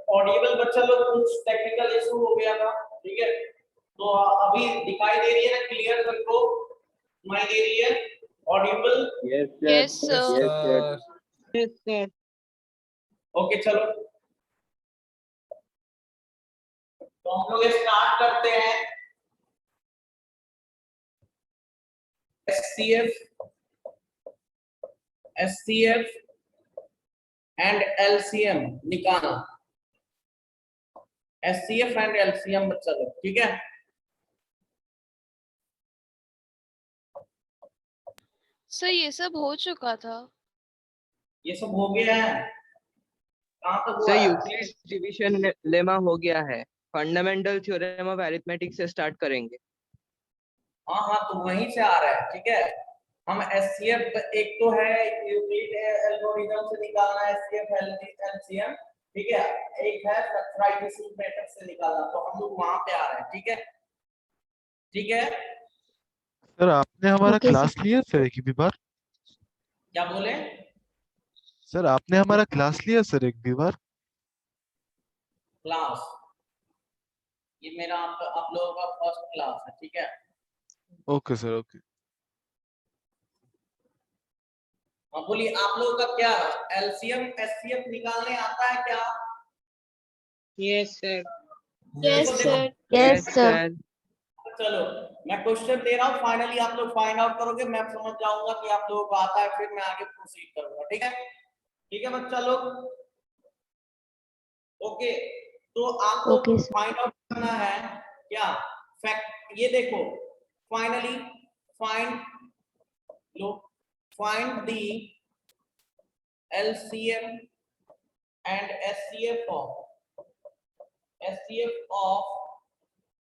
Audible बच्चा लोग, कुछ टेक्निकल इशू हो गया था, ठीक है। तो अभी दिखाई दे रही है ना, क्लियर सबको सुनाई दे रही है, Audible? Yes sir. Yes, sir. Okay चलो, तो हम लोग स्टार्ट करते हैं। एचसीएफ एंड एलसीएम निकालना, एचसीएफ एंड एलसीएम बच्चा लोग, ठीक है। सर ये सब हो चुका था। ये सब हो गया है, कहाँ तक हुआ सर है? यूक्लिड्स डिवीजन लेमा हो गया है, फंडामेंटल थ्योरम ऑफ अरिथमेटिक से स्टार्ट करेंगे। हाँ हाँ, तो वहीं से आ रहा है, ठीक है। हम एचसीएफ, एक तो है यूक्लिड एल्गोरिथम से निकालना है एचसीएफ एलसीएम, ठीक है। एक है फैक्टराइजेशन मेथड से निकालना, तो हम लोग वहां पे आ रहे हैं, ठीक है, ठीक है। सर आपने हमारा Okay, क्लास लिया सर एक भी बार? क्या बोले? सर आपने हमारा क्लास लिया सर एक भी बार? क्लास, ये मेरा आप लोगों का फर्स्ट क्लास है, ठीक है। Okay sir, okay. हाँ बोलिए, आप लोगों का क्या एलसीएम एचसीएफ निकालने आता है क्या? Yes, sir. yes, देखो, sir. Yes, Yes, sir. sir. चलो मैं क्वेश्चन दे रहा हूँ, फाइनली आप लोग फाइंड आउट करोगे, मैं समझ जाऊंगा कि आप लोगों को आता है, फिर मैं आगे प्रोसीड करूंगा, ठीक है, ठीक है बच्चा लोग। ओके, तो आपको Okay, sir. फाइंड आउट करना है क्या फैक्ट, ये देखो, finally find low, find the LCM and HCF of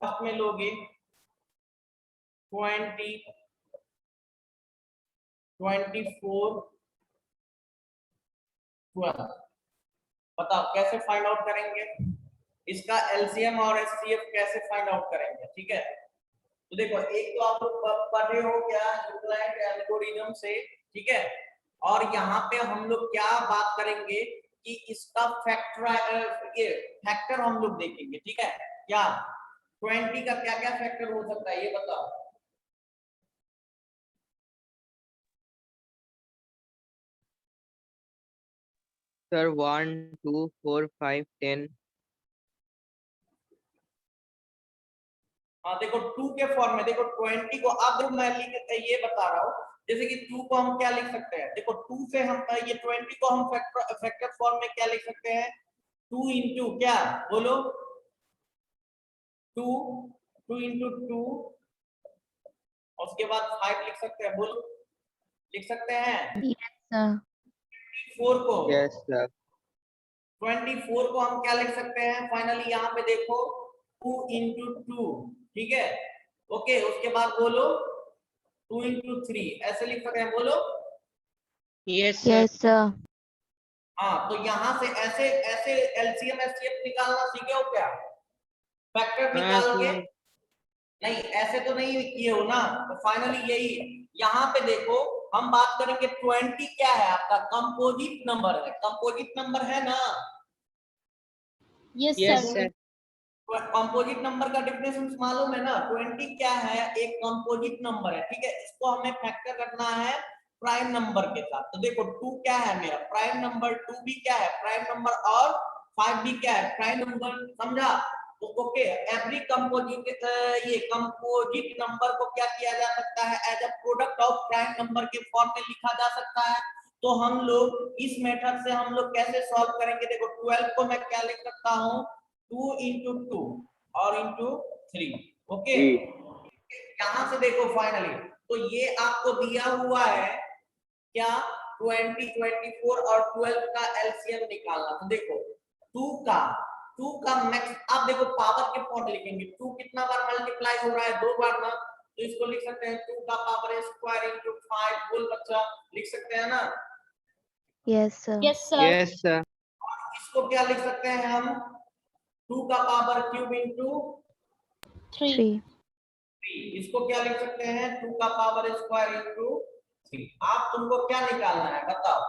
first में लोगे 20, 24, 12। बताओ कैसे फाइंड आउट करेंगे इसका एलसीएम और एचसीएफ, कैसे फाइंड आउट करेंगे, ठीक है। तो देखो, एक तो आप लोग पढ़े हो क्या यूक्लिड एल्गोरिथम से, ठीक है। और यहाँ पे हम लोग क्या बात करेंगे कि इसका फैक्टर हम लोग देखेंगे, ठीक है। क्या 20 का क्या क्या फैक्टर हो सकता है, ये बताओ। Sir, 1, 2, 4, 5, 10. हाँ देखो, 2 के फॉर्म में देखो, 20 को अब देखो मैं ये बता रहा हूँ, जैसे कि 2 को हम क्या लिख सकते हैं, देखो 2 से हम ये 20 को हम फैक्टर फॉर्म में क्या लिख सकते हैं, 2 इंटू क्या बोलो, 2 2 इंटू 2, उसके बाद 5 लिख सकते हैं, बोलो लिख सकते हैं। Yes, sir. 4 को, Yes, sir. 24 को हम क्या लिख सकते हैं, फाइनली यहाँ पे देखो 2 इंटू 2, ठीक है। ओके, उसके बाद बोलो 2 इंटू 3, ऐसे लिख सकते हैं, बोलो। Yes, sir. Yes, sir. हाँ, तो यहाँ से ऐसे ऐसे एलसीएम एचसीएफ निकालना सीखे हो क्या, फैक्टर निकालोगे? sir. नहीं, ऐसे तो नहीं किए हो ना, तो फाइनली यही यहाँ पे देखो, हम बात करेंगे 20 क्या है आपका कंपोजिट नंबर है, कंपोजिट नंबर है ना। Yes, Yes, sir. Composite number का डेफिनेशन मालूम है ना, 20 क्या है, एक कंपोजिट नंबर है, ठीक है। इसको हमें फैक्टर करना है प्राइम नंबर के साथ। तो देखो 2 क्या है मेरा प्राइम नंबर, 2 भी क्या है प्राइम नंबर, और 5 भी क्या है प्राइम नंबर, समझा। तो ओके, एवरी कंपोजिट ये कंपोजिट नंबर को क्या किया जा सकता है, as a product of prime number के फॉर्म में लिखा जा सकता है। तो हम लोग इस मेथड से हम लोग कैसे सॉल्व करेंगे, देखो 12 को मैं क्या लिख सकता हूँ, 2 इंटू 2 और इंटू 3, ओके। यहां से देखो फाइनली, तो ये आपको दिया हुआ है क्या, 20, 24 और 12 का एलसीएम निकालना। तो देखो 2 का मैक्स, आप देखो पावर के फॉर्म लिखेंगे, 2 कितना बार मल्टीप्लाई हो रहा है, 2 बार ना, तो इसको लिख सकते हैं 2 का पावर स्क्वायर इंटू 5, बोल बच्चा, लिख सकते हैं ना। Yes, sir. Yes, sir. Yes, sir. इसको क्या लिख सकते हैं हम, 2 का पावर क्यूब इंटू 3. 3, इसको क्या लिख सकते हैं, 2 का पावर स्क्वायर इंटू 3। आप तुमको क्या निकालना है बताओ,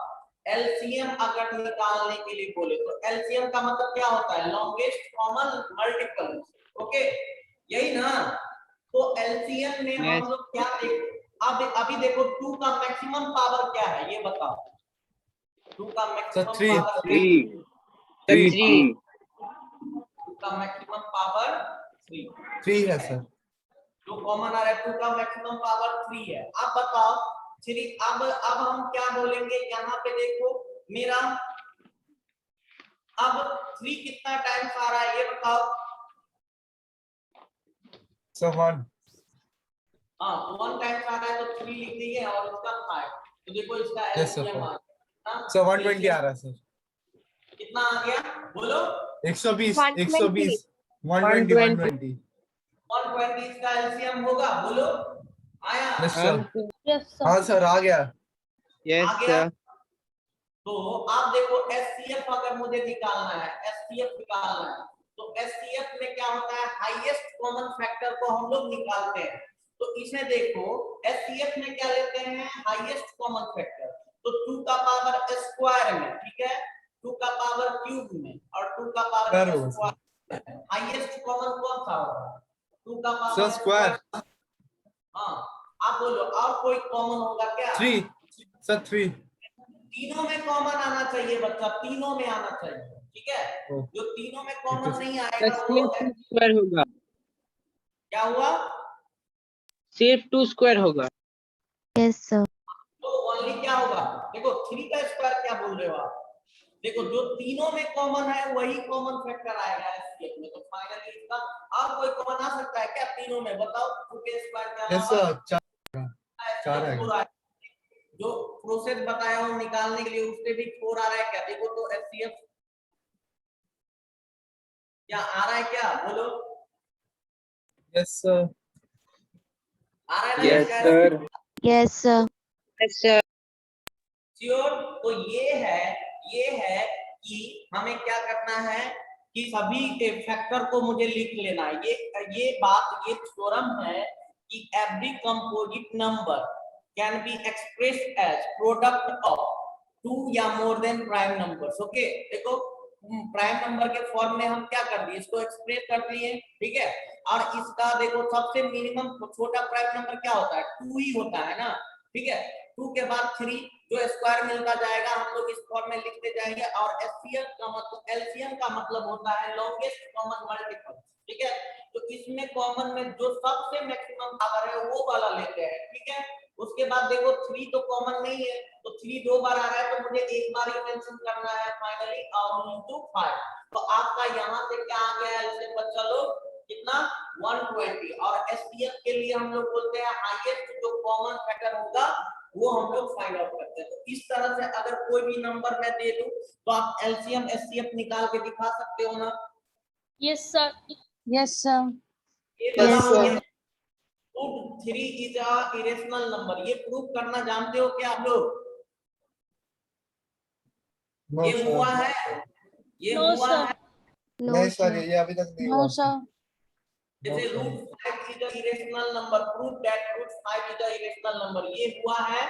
एलसीएम अगर निकालने के लिए बोले तो एलसीएम का मतलब क्या होता है? Longest common multiple. ओके, यही ना। तो एलसीएम में Yes. हम लोग क्या देख, अब अभी देखो 2 का मैक्सिमम पावर क्या है ये बताओ। 2 का मैक्सिमम three. पावर 3. 3 2 का मैक्सिमम पावर 3 3 है सर। जो कॉमन आ रहा है 2 का मैक्सिमम पावर 3 है। अब बताओ 3, अब हम क्या बोलेंगे यहाँ पे देखो मेरा, अब 3 कितना टाइम्स आ रहा है ये बताओ। सर 1 हाँ 1 टाइम्स आ रहा है तो 3 लिख दीजिए और इसका 5। तो देखो इसका Yes, sir. एलसीएम आ गया सर 120 आ रहा है सर। कितना आ गया बोलो? 120 120. 120 120 इसका एलसीएम होगा बोलो? आया? यस हाँ सर। हाँ सर आ गया। Yes, आ गया? sir. तो आप देखो एससीएफ अगर मुझे निकालना है, एससीएफ निकालना है तो एससीएफ में क्या होता है? हाईएस्ट कॉमन फैक्टर को हम लोग निकालते हैं। तो इसे देखो एससीएफ में क्या लेते हैं? Highest common factor. तो 2 का पावर स्क्वायर में, ठीक है, 2 का पावर क्यूब में और 2 का पावर स्क्वायर। हाईएस्ट कॉमन कौन सा होगा? 2 का सर पावर स्क्वायर। हाँ, आप बोलो और कोई कॉमन होगा क्या? 3 सर 3 तीनों में कॉमन आना चाहिए बच्चा, तीनों में आना चाहिए, ठीक है। ओ। जो तीनों में कॉमन नहीं सर आएगा वो सिर्फ 2 स्क्वायर होगा. क्या हुआ? सिर्फ 2 स्क्वायर होगा. Yes, sir. तो ओनली क्या होगा? देखो 3 का स्क्वायर क्या बोल रहे हो आप? देखो जो तीनों में कॉमन है वही कॉमन फैक्टर आएगा एससीएफ में। तो फाइनली इसका और कोई कॉमन आ सकता है क्या तीनों में? बताओ 2 के स्क्वायर के यस अलावा सर 4 है। जो प्रोसेस बताया हूं निकालने के लिए उससे भी 4 आ रहा है क्या? देखो तो एचसीएफ क्या आ रहा है क्या बोलो? Yes sir. आ रहा है ना Yes, इसका sir. Yes, sir. Yes, sir. Sure? तो ये है कि हमें क्या करना है कि सभी के फैक्टर को मुझे लिख लेना है। ये बात, ये थ्योरम है कि every composite number can be expressed as product of 2 या more than prime numbers. Okay, देखो प्राइम नंबर के फॉर्म में हम क्या कर दिए, इसको एक्सप्रेस कर दिए, ठीक है। और इसका देखो सबसे मिनिमम छोटा प्राइम नंबर क्या होता है? 2 ही होता है ना, ठीक है। 2 के बाद 3 जो स्क्वायर मिलता जाएगा हम लोग इस फॉर्म में लिखते जाएंगे। और एचसीएफ का मतलब, एलसीएम का मतलब होता है लॉन्गेस्ट कॉमन मल्टीपल, ठीक है। तो इसमें कॉमन में जो सबसे मैक्सिमम पावर है वो वाला लेते हैं, ठीक है। उसके बाद देखो 3 तो कॉमन नहीं है तो 3 2 बार आ रहा है तो मुझे एक बार ही मेंशन करना है फाइनली into 5। तो आपका यहां से क्या आ गया एलसीएम बच्चा लोग? कितना? 120। और एसपीएफ के लिए हम लोग बोलते हैं हाईएस्ट जो कॉमन फैक्टर होगा वो हम लोग फाइंड आउट करते हैं। तो इस तरह से अगर कोई भी नंबर मैं दे दूं तो आप एलसीएम एचसीएफ निकाल के दिखा सकते हो ना? Yes, sir. Yes, sir. ये Yes, बताओ sir. ये 3 इज अ इरेशनल नंबर, ये प्रूव करना जानते हो क्या आप लोग? नो ये हुआ सर। है? ये No, हुआ sir. है? No, नहीं सर sir. ये अभी तक नहीं No, हुआ। sir. जैसे √5 is a irrational number, prove that √5 is a irrational number, ये हुआ है?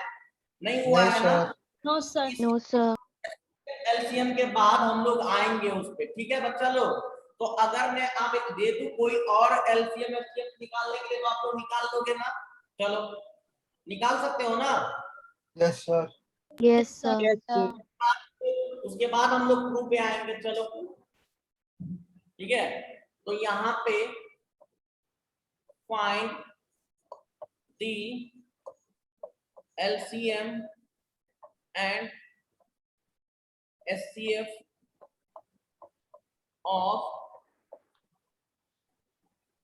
नहीं हुआ नहीं है ना? Sir. No, sir. No, sir. LCM के बाद हम लोग आएंगे उस पे, ठीक है बच्चा लोग। तो अगर मैं आप एक दे दूं कोई और एलसीएम एचसीएफ निकालने के लिए तो आप लोग निकाल दोगे ना? चलो निकाल सकते हो ना? Yes sir. Yes, sir. Yes, sir. उसके बाद हम लोग प्रूफ पे आएंगे, चलो ठीक है। तो यहाँ पे find the LCM and HCF of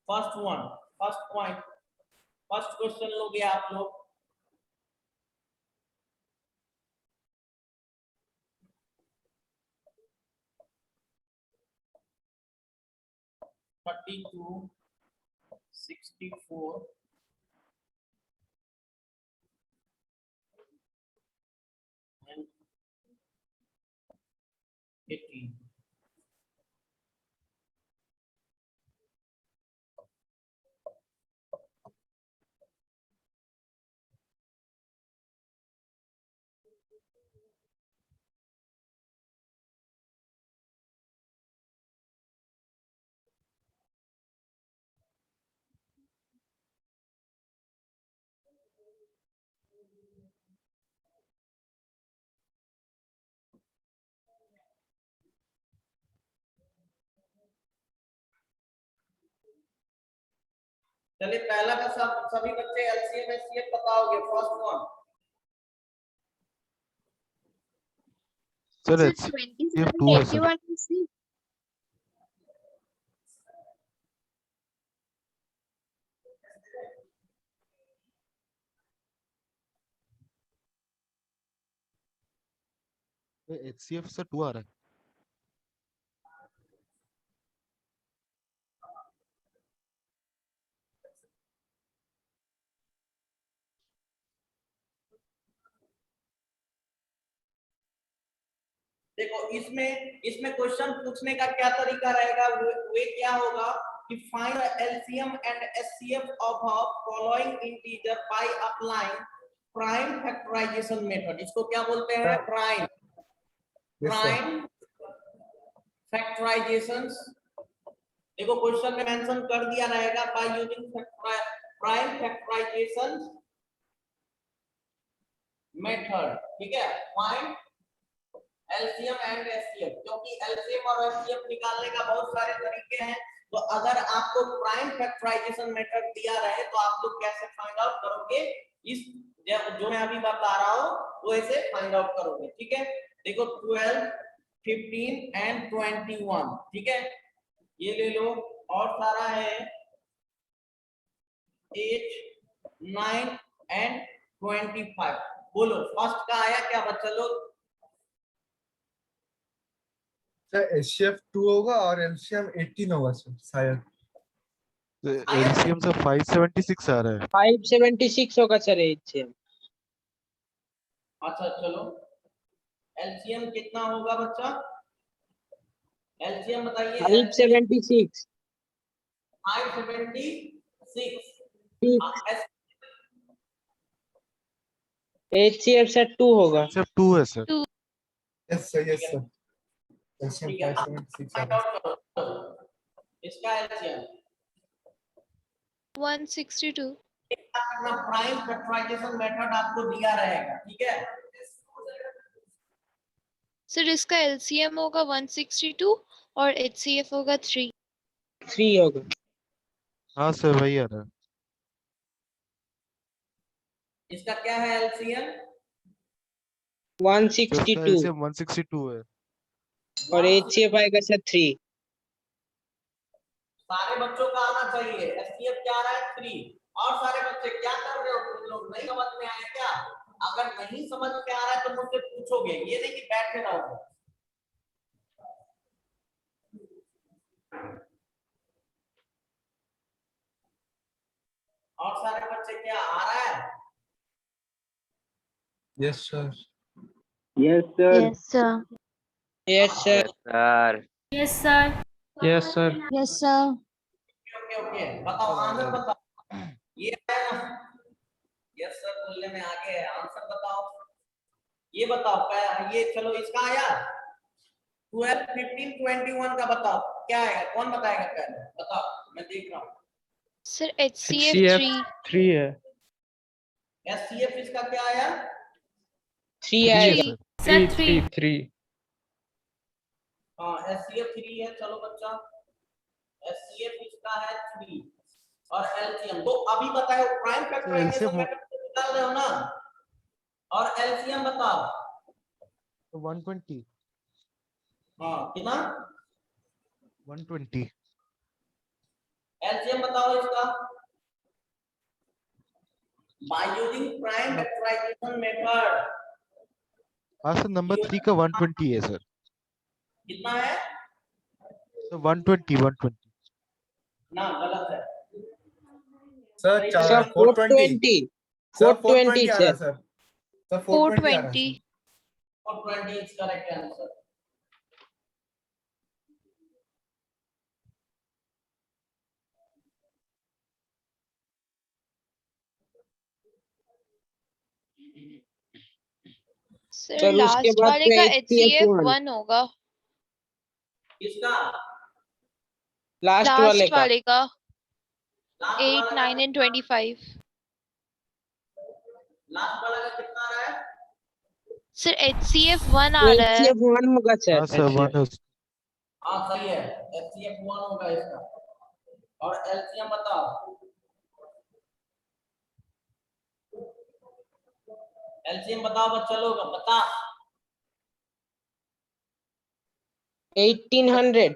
first point, first question लोगे आप लोग। Thirty two 64 and 18। चलिए पहला का सब सभी बच्चे एलसीएम एचसीएफ बताओगे। First one sir Sir, H 27, 2 है सर 81 and 6. HCF से 2 आ रहा है। देखो इसमें इसमें क्वेश्चन पूछने का क्या तरीका रहेगा, वे क्या होगा कि find LCM and HCF of a following integer by applying prime factorisation method. इसको क्या बोलते हैं? Prime Yes, sir. Prime factorisation. देखो क्वेश्चन में मेंशन कर दिया रहेगा by using prime factorisation method, ठीक है। फाइंड एलसीएम एंड एचसीएफ, क्योंकि एलसीएम और एचसीएफ निकालने का बहुत सारे तरीके हैं, तो अगर आपको प्राइम फैक्टराइजेशन मेथड दिया रहे तो आप लोग कैसे फाइंड आउट करोगे? इस जो मैं अभी बता रहा हूं वो ऐसे फाइंड आउट करोगे, ठीक है। देखो 12, 15 एंड 21, ठीक है, ये ले लो। और सारा है 8, 9 एंड 25। बोलो फर्स्ट का आया क्या बच्चा लोग? सर HCF 2 होगा और LCM 18 होगा सर शायद। एलसीएम से 576 आ रहा है। 576 होगा सर HCM। अच्छा चलो एलसीएम कितना होगा बच्चा? एलसीएम बताइए। 576 576। HCF से 2 होगा। HCF 2 है sir. Yes sir, yes sir. LCM 576 find होगा। आउट करो इसका एलसीएम। 162. अपना प्राइम फैक्टराइजेशन मेथड आपको दिया रहेगा, ठीक है। सर इसका LCM होगा 162 और HCF होगा 3. 3 होगा। हाँ सर वही आ रहा है। इसका क्या है एलसीएम? 162 एलसीएम 162 है और HCF आएगा सर 3। सारे बच्चों का आना चाहिए। एचसीएफ क्या आ रहा है? 3। और सारे बच्चे क्या कर रहे हो तुम लोग? नहीं समझ में आया क्या? अगर नहीं समझ में आ रहा है तो मुझसे पूछोगे, ये नहीं कि बैठे रहोगे। और सारे बच्चे क्या आ रहा है? Yes sir. Yes sir. Yes, sir. Yes sir. Yes, sir. Yes sir. Yes, sir. Okay okay बताओ आंसर बताओ। ये है ना? यस सर बोलने में आगे है। आंसर बताओ। ये बताओ ये चलो इसका आया 12, 15, 21 का बताओ क्या है? कौन बताएगा पहले? बताओ मैं देख रहा हूँ। Sir HCF 3. 3 है। एचसीएफ इसका क्या आया? 3 है आएगा। सर। Sir, 3. हाँ एचसीएफ 3 है। चलो बच्चा एचसीएफ इसका है 3 और एलसीएम तो अभी बताओ। प्राइम फैक्टराइजेशन LCM मेथड निकाल रहे हो ना? और एलसीएम बताओ। 120 हाँ कितना? 120 एलसीएम बताओ इसका by using prime factorisation method. हाँ सर नंबर 3 का 120 है सर। कितना है? तो 120 ना गलत है। Sir sir 420. 420 Sir 420 आ रहा है सर। सर। Sir 420 आ रहा है 420. sir. 420 is correct answer. Sir sir उसके लास्ट बाद वाले का का HCF HCF 1 1 होगा। किसका? लास्ट वाले लास्ट का। वाले का लास्ट 8, वाला 9 and 25. लास्ट वाला का कितना आ रहा है? सर HCF 1 आ रहा है। HCF 1 होगा सर। हाँ सर 1 है। हाँ सही है। एचसीएफ 1 होगा इसका। और एलसीएम बताओ। एलसीएम बताओ बच्चा लोग, बता। 1800।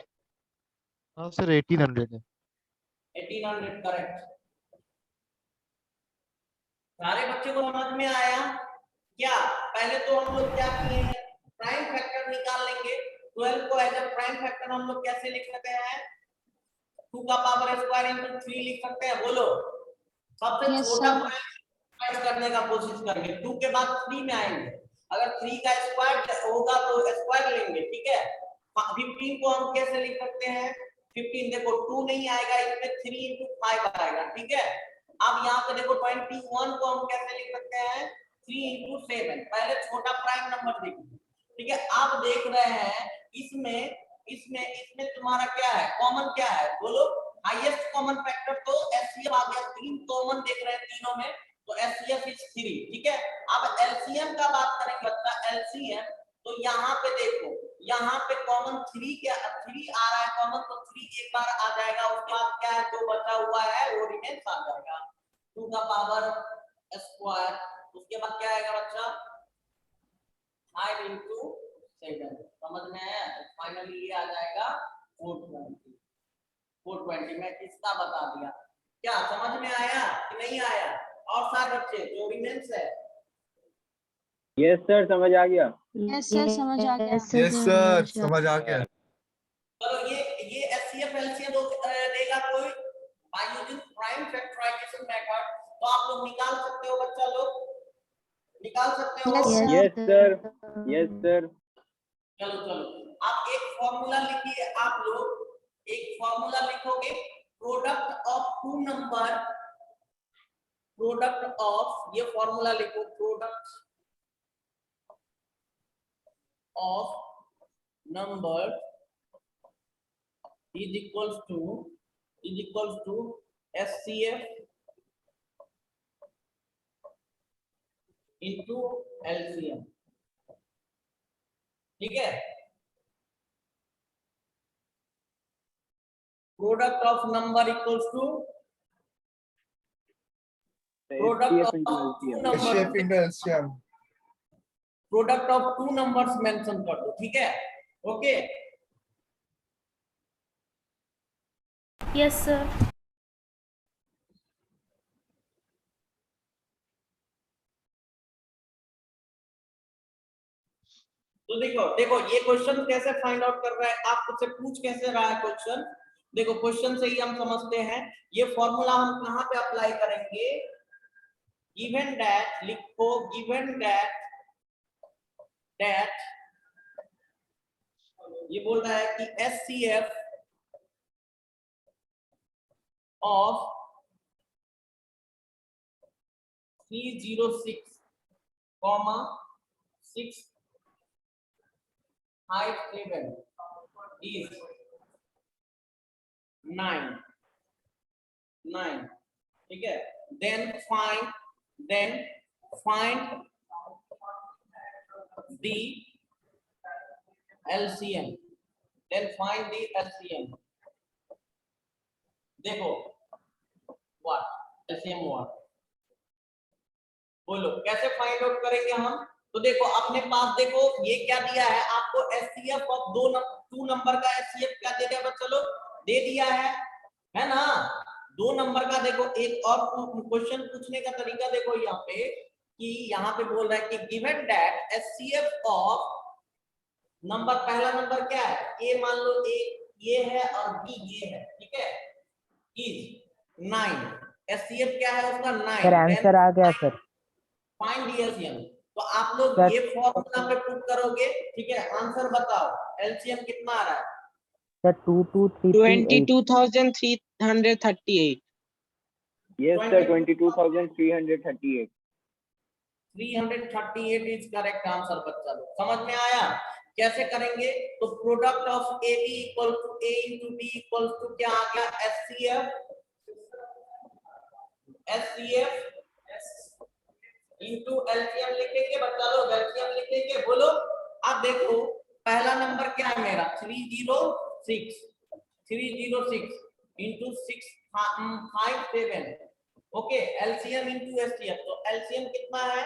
हाँ सर 1800 है। 1800 करेक्ट। सारे बच्चे को समझ में आया क्या? पहले तो हम लोग क्या किए हैं, प्राइम फैक्टर निकाल लेंगे। 12 को एज अ प्राइम फैक्टर हम लोग कैसे लिख सकते हैं? 2 का पावर स्क्वायर इंटू 3 लिख सकते हैं, बोलो। सबसे Yes, छोटा sir. प्राइम करने का कोशिश करेंगे, 2 के बाद 3 में आएंगे। अगर 3 का स्क्वायर होगा तो स्क्वायर लेंगे, ठीक है। 15 को हम कैसे लिख सकते हैं? 15 देखो 2 नहीं आएगा, इसमें 3 into 5 आएगा, ठीक है। अब यहाँ पे देखो 21 को हम कैसे लिख सकते हैं? 3 into 7। पहले छोटा प्राइम नंबर देखिए, ठीक है। आप देख रहे हैं इसमें इसमें इसमें तुम्हारा क्या है, कॉमन क्या है, बोलो। हाईएस्ट कॉमन फैक्टर तो एचसीएफ आ गया, 3 कॉमन देख रहे हैं तीनों में, तो एचसीएफ इज 3, ठीक है। अब एलसीएम का बात करेंगे बच्चा, एलसीएम तो यहाँ पे देखो, यहाँ पे कॉमन 3 क्या 3 आ रहा है कॉमन, तो 3 एक बार आ जाएगा, उसके बाद क्या है जो बचा हुआ है वो रिमेन्स आ जाएगा 2 का पावर स्क्वायर। उसके बाद क्या आएगा बच्चा? 5 into 7। समझ में आया? तो फाइनली ये आ जाएगा 420। 420 में किसका बता दिया, क्या समझ में आया कि नहीं आया? और सारे बच्चे जो रिमेन्स है। यस सर, समझ आ गया। Yes, sir. समझ आ गया. यस सर, समझ आ गया। चलो ये एचसीएफ एलसीएम देगा कोई by using prime factorisation method, तो आप लोग निकाल सकते हो बच्चा लोग, निकाल सकते हो। Yes, sir. Yes sir, yes sir. चलो चलो आप एक फॉर्मूला लिखिए, आप लोग एक फॉर्मूला लिखोगे, product of two number, product of, ये फॉर्मूला लिखो, product of number is equals to SCF into LCM, ठीक है। Product of number equals to product of two HCF number, into LCM. Product of two numbers mention कर दो, ठीक है। Okay Yes, sir. तो देखो देखो ये क्वेश्चन कैसे फाइंड आउट कर रहा है, आपसे पूछ कैसे रहा है क्वेश्चन। देखो क्वेश्चन से ही हम समझते हैं, ये फॉर्मूला हम कहां पे अप्लाई करेंगे। गिवन दैट लिखो, गिवन दैट ये बोल रहा है कि एचसीएफ ऑफ 306, 657 is 9, ठीक है। then find the LCM, देखो what LCM what, बोलो कैसे फाइंड आउट करेंगे हम। तो देखो अपने पास देखो ये क्या दिया है आपको, एचसीएफ ऑफ टू नंबर का एचसीएफ क्या दे दिया बच्चा लोग, दे दिया है ना। 2 नंबर का देखो एक और क्वेश्चन पूछने का तरीका देखो यहाँ पे, कि यहाँ पे बोल रहा है कि given that HCF of number, पहला नंबर क्या है, ए मान लो ए ये है और बी ये है, ठीक है, इज 9। एचसीएफ क्या है उसका 9। सर आंसर आ गया सर। फाइंड द एलसीएम, तो आप लोग ये फॉर्मूला पे पुट करोगे, ठीक है। आंसर बताओ एलसीएम कितना आ रहा है। Sir 22,338। Yes, sir, 22,338. 338 is correct answer बच्चा लोग, समझ में आया कैसे करेंगे। तो product of A B equal to A into B equal to क्या आ गया, एचसीएफ इंटू एलसीएम लिखेंगे बच्चा लोग, एलसीएम लिखेंगे, बोलो। अब देखो पहला नंबर क्या है मेरा 306 into 657, okay. LCM into HCF, तो एलसीएम कितना है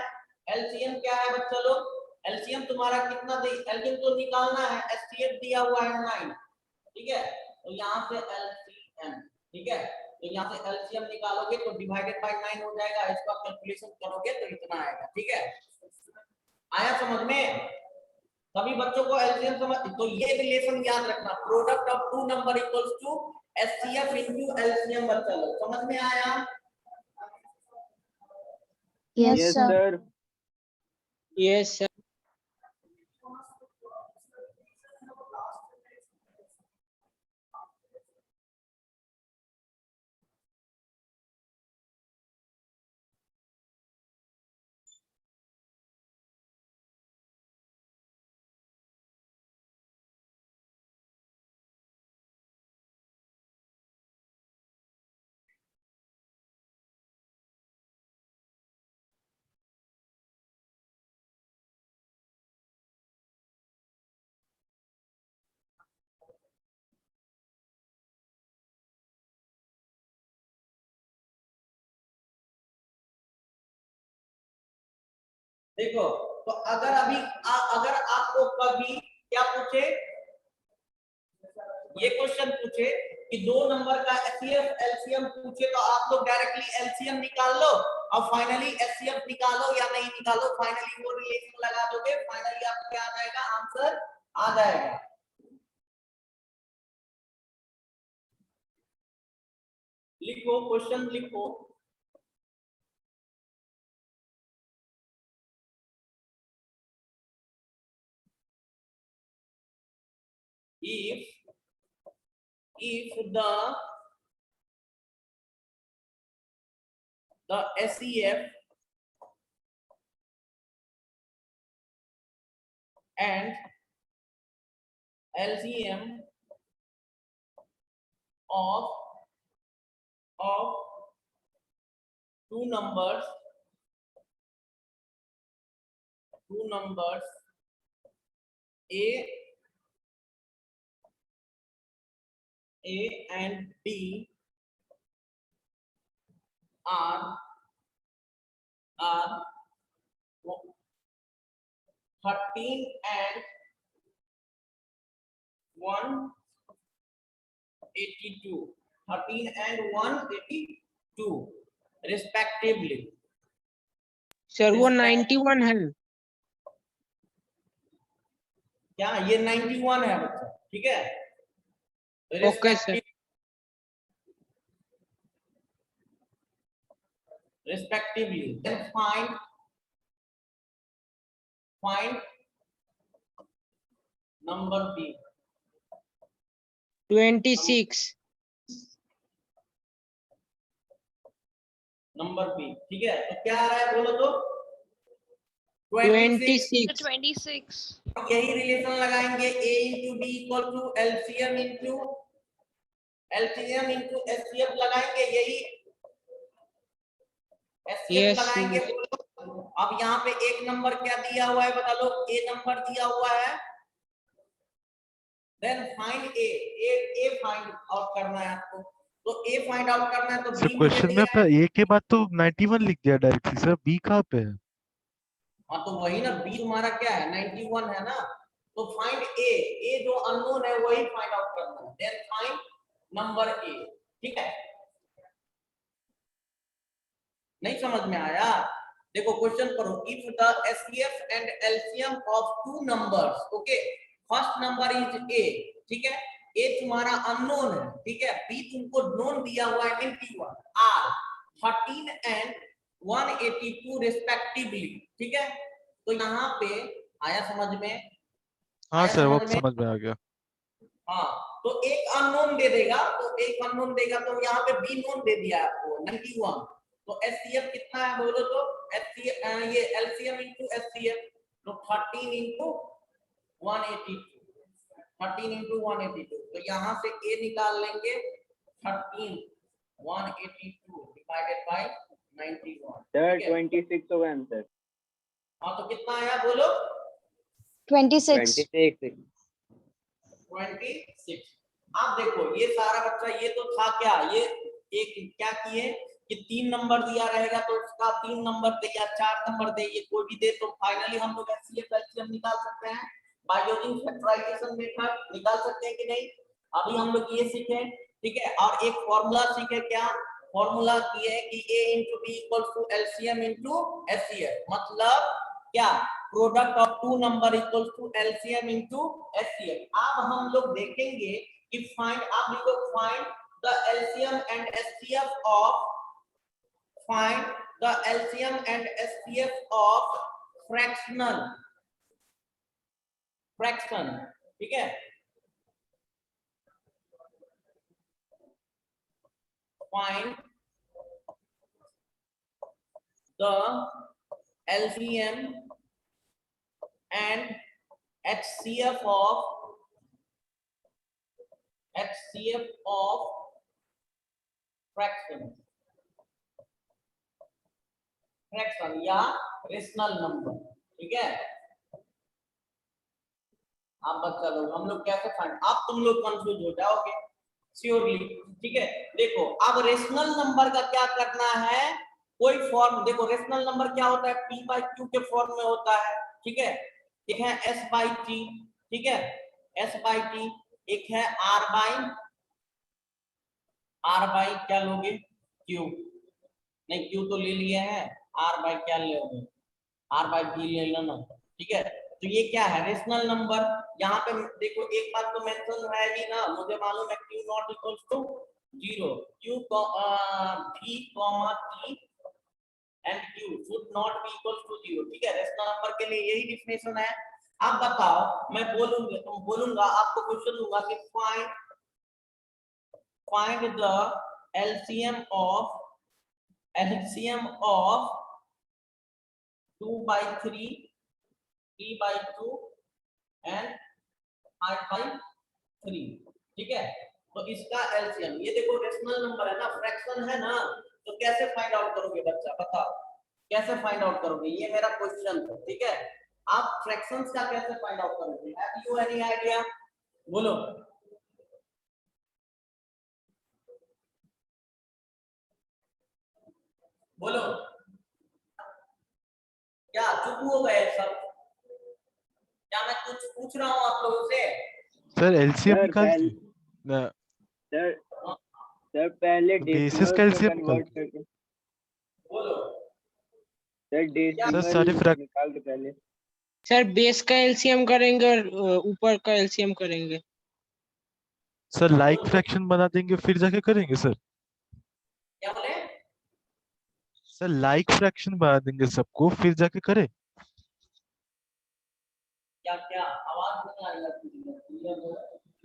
एलसीएम क्या है बच्चा लोग? एलसीएम तुम्हारा कितना दे, एलसीएम तो निकालना है, एचसीएफ दिया हुआ है 9, ठीक है, तो यहाँ से एलसीएम, ठीक है, तो यहाँ से एलसीएम निकालोगे तो डिवाइडेड बाय 9 हो जाएगा, इसका कैलकुलेशन करोगे तो इतना आएगा, ठीक है, आया समझ में? सभी बच्चों को एलसीएम समझ, तो ये रिलेशन याद रखना, product of two number equals to HCF into LCM, बच्चा लोग समझ में आया? Yes, Yes, sir. sir. Yes, sir. देखो, तो अगर अभी अगर आपको कभी क्या पूछे, ये क्वेश्चन पूछे कि दो नंबर का एचसीएफ एलसीएम पूछे, तो आप लोग डायरेक्टली एलसीएम निकाल लो और फाइनली एचसीएफ निकालो या नहीं निकालो, फाइनली वो रिलेशन लगा दोगे, फाइनली आपको क्या आ जाएगा, आंसर आ जाएगा। लिखो, क्वेश्चन लिखो, if the SEF and LCM of two numbers A and B are 13 and 182, 13 and 182 respectively. Sir वो 91 है। क्या ये 91 है बच्चा, ठीक है, okay sir. respectively, then find number B 26 number B, ठीक है, तो क्या आ रहा है बोलो तो 26 26. यही रिलेशन लगाएंगे, A into B equal to LCM into HCF लगाएंगे, यही एचसीएफ लगाएंगे। अब यहाँ पे एक नंबर क्या दिया हुआ है बता लो, ए नंबर दिया हुआ है, देन फाइंड ए फाइंड आउट करना है आपको, तो ए फाइंड आउट करना है तो सर बी क्वेश्चन में आपने ए के बाद तो 91 लिख दिया डायरेक्टली, सर बी कहाँ पे है? हाँ तो वही ना, बी तुम्हारा क्या है 91 है ना, तो फाइंड ए जो अननोन है वही फाइंड आउट करना है, देन फाइंड नंबर ए, ठीक है, नहीं समझ में आया? देखो क्वेश्चन करो, if the HCF and LCM of two numbers, okay, first number is a, ठीक है, ए तुम्हारा अननोन है, ठीक है, बी तुमको नोन दिया हुआ है 91, आर 13 एंड 182 रिस्पेक्टिवली, ठीक है, तो यहाँ पे आया समझ में? हाँ सर वो समझ में आ गया। हाँ, तो एक अननोन दे देगा, तो एक अननोन देगा, तो यहाँ पे बी नोन दे दिया आपको 91, तो एचसीएफ कितना है बोलो तो, एचसीएफ ये एलसीएम इनटू एचसीएफ, तो 13 इनटू 182, 13 इनटू 182, तो यहाँ से ए निकाल लेंगे, 13 182 डिवाइडेड बाय 91, Sir, 26 होगा आंसर। हाँ तो कितना आया बोलो? 26. 26। आप देखो ये सारा बच्चा, ये तो था क्या, ये एक क्या किए कि 3 नंबर दिया रहेगा तो उसका 3 नंबर दे या 4 नंबर दे, ये कोई भी दे, तो फाइनली हम लोग HCF LCM निकाल सकते हैं बाय यूजिंग फैक्टराइजेशन मेथड। निकाल सकते हैं कि नहीं? अभी हम लोग ये सीखे, ठीक है। और एक फॉर्मूला सीखे, क्या फॉर्मूला की है कि A into B equals to LCM into HCF, मतलब क्या product of two number equals to LCM into HCF। अब हम लोग देखेंगे कि फाइंड, आप लिखो find the LCM and HCF of, find the LCM and HCF of fractional fraction, ठीक है। Find the LCM and HCF of fraction या रेशनल नंबर, ठीक है। आप बच्चा लोग, हम लोग कैसे फाइंड, आप तुम लोग कंफ्यूज हो जाओगे श्योरली, ठीक है। देखो अब रेशनल नंबर का क्या करना है, कोई फॉर्म, देखो रेशनल नंबर क्या होता है, P by Q के फॉर्म में होता है, ठीक है। एक है S by T, ठीक है, S by T। एक है R by क्या लोगे, Q, नहीं Q तो ले लिए हैं, R by क्या लोगे, R by B ले लेना, ठीक है। तो ये क्या है, रेशनल नंबर। यहाँ पे देखो एक बात तो मेंशन है ही ना, मुझे मालूम है Q not equals to 0, Q V comma T and Q should not be equals to 0, ठीक है। रेशनल नंबर के लिए यही डेफिनेशन है। अब बताओ, मैं बोलूंगा आपको क्वेश्चन दूंगा कि find the LCM of 2 by 3, 3 by 2 and 5 by 3, ठीक है। तो इसका LCM, ये देखो रेशनल नंबर है ना, फ्रैक्शन है ना, तो कैसे फाइंड आउट करोगे बच्चा, बताओ कैसे फाइंड आउट करोगे, ये मेरा क्वेश्चन था, ठीक है। आप फ्रैक्शंस का कैसे फाइंड आउट करोगे, हैव यू एनी आइडिया, बोलो। बोलो, क्या चुप हो गए सब, क्या मैं कुछ पूछ रहा हूँ आप लोगों से? सर एलसीएम सर निकाल पहले ना, सर पहले बेसिस डेसिमल का में एलसीएम कन्वर्ट निकाल। करके, बोलो सर डेसिमल सारे निकाल दो पहले। सर बेस का एलसीएम करेंगे और ऊपर का एलसीएम करेंगे। सर लाइक फ्रैक्शन बना देंगे फिर जाके करेंगे सर। क्या बोले? सर लाइक फ्रैक्शन बना देंगे सबको फिर जाके करें। क्या क्या आवाज नहीं आ रही है,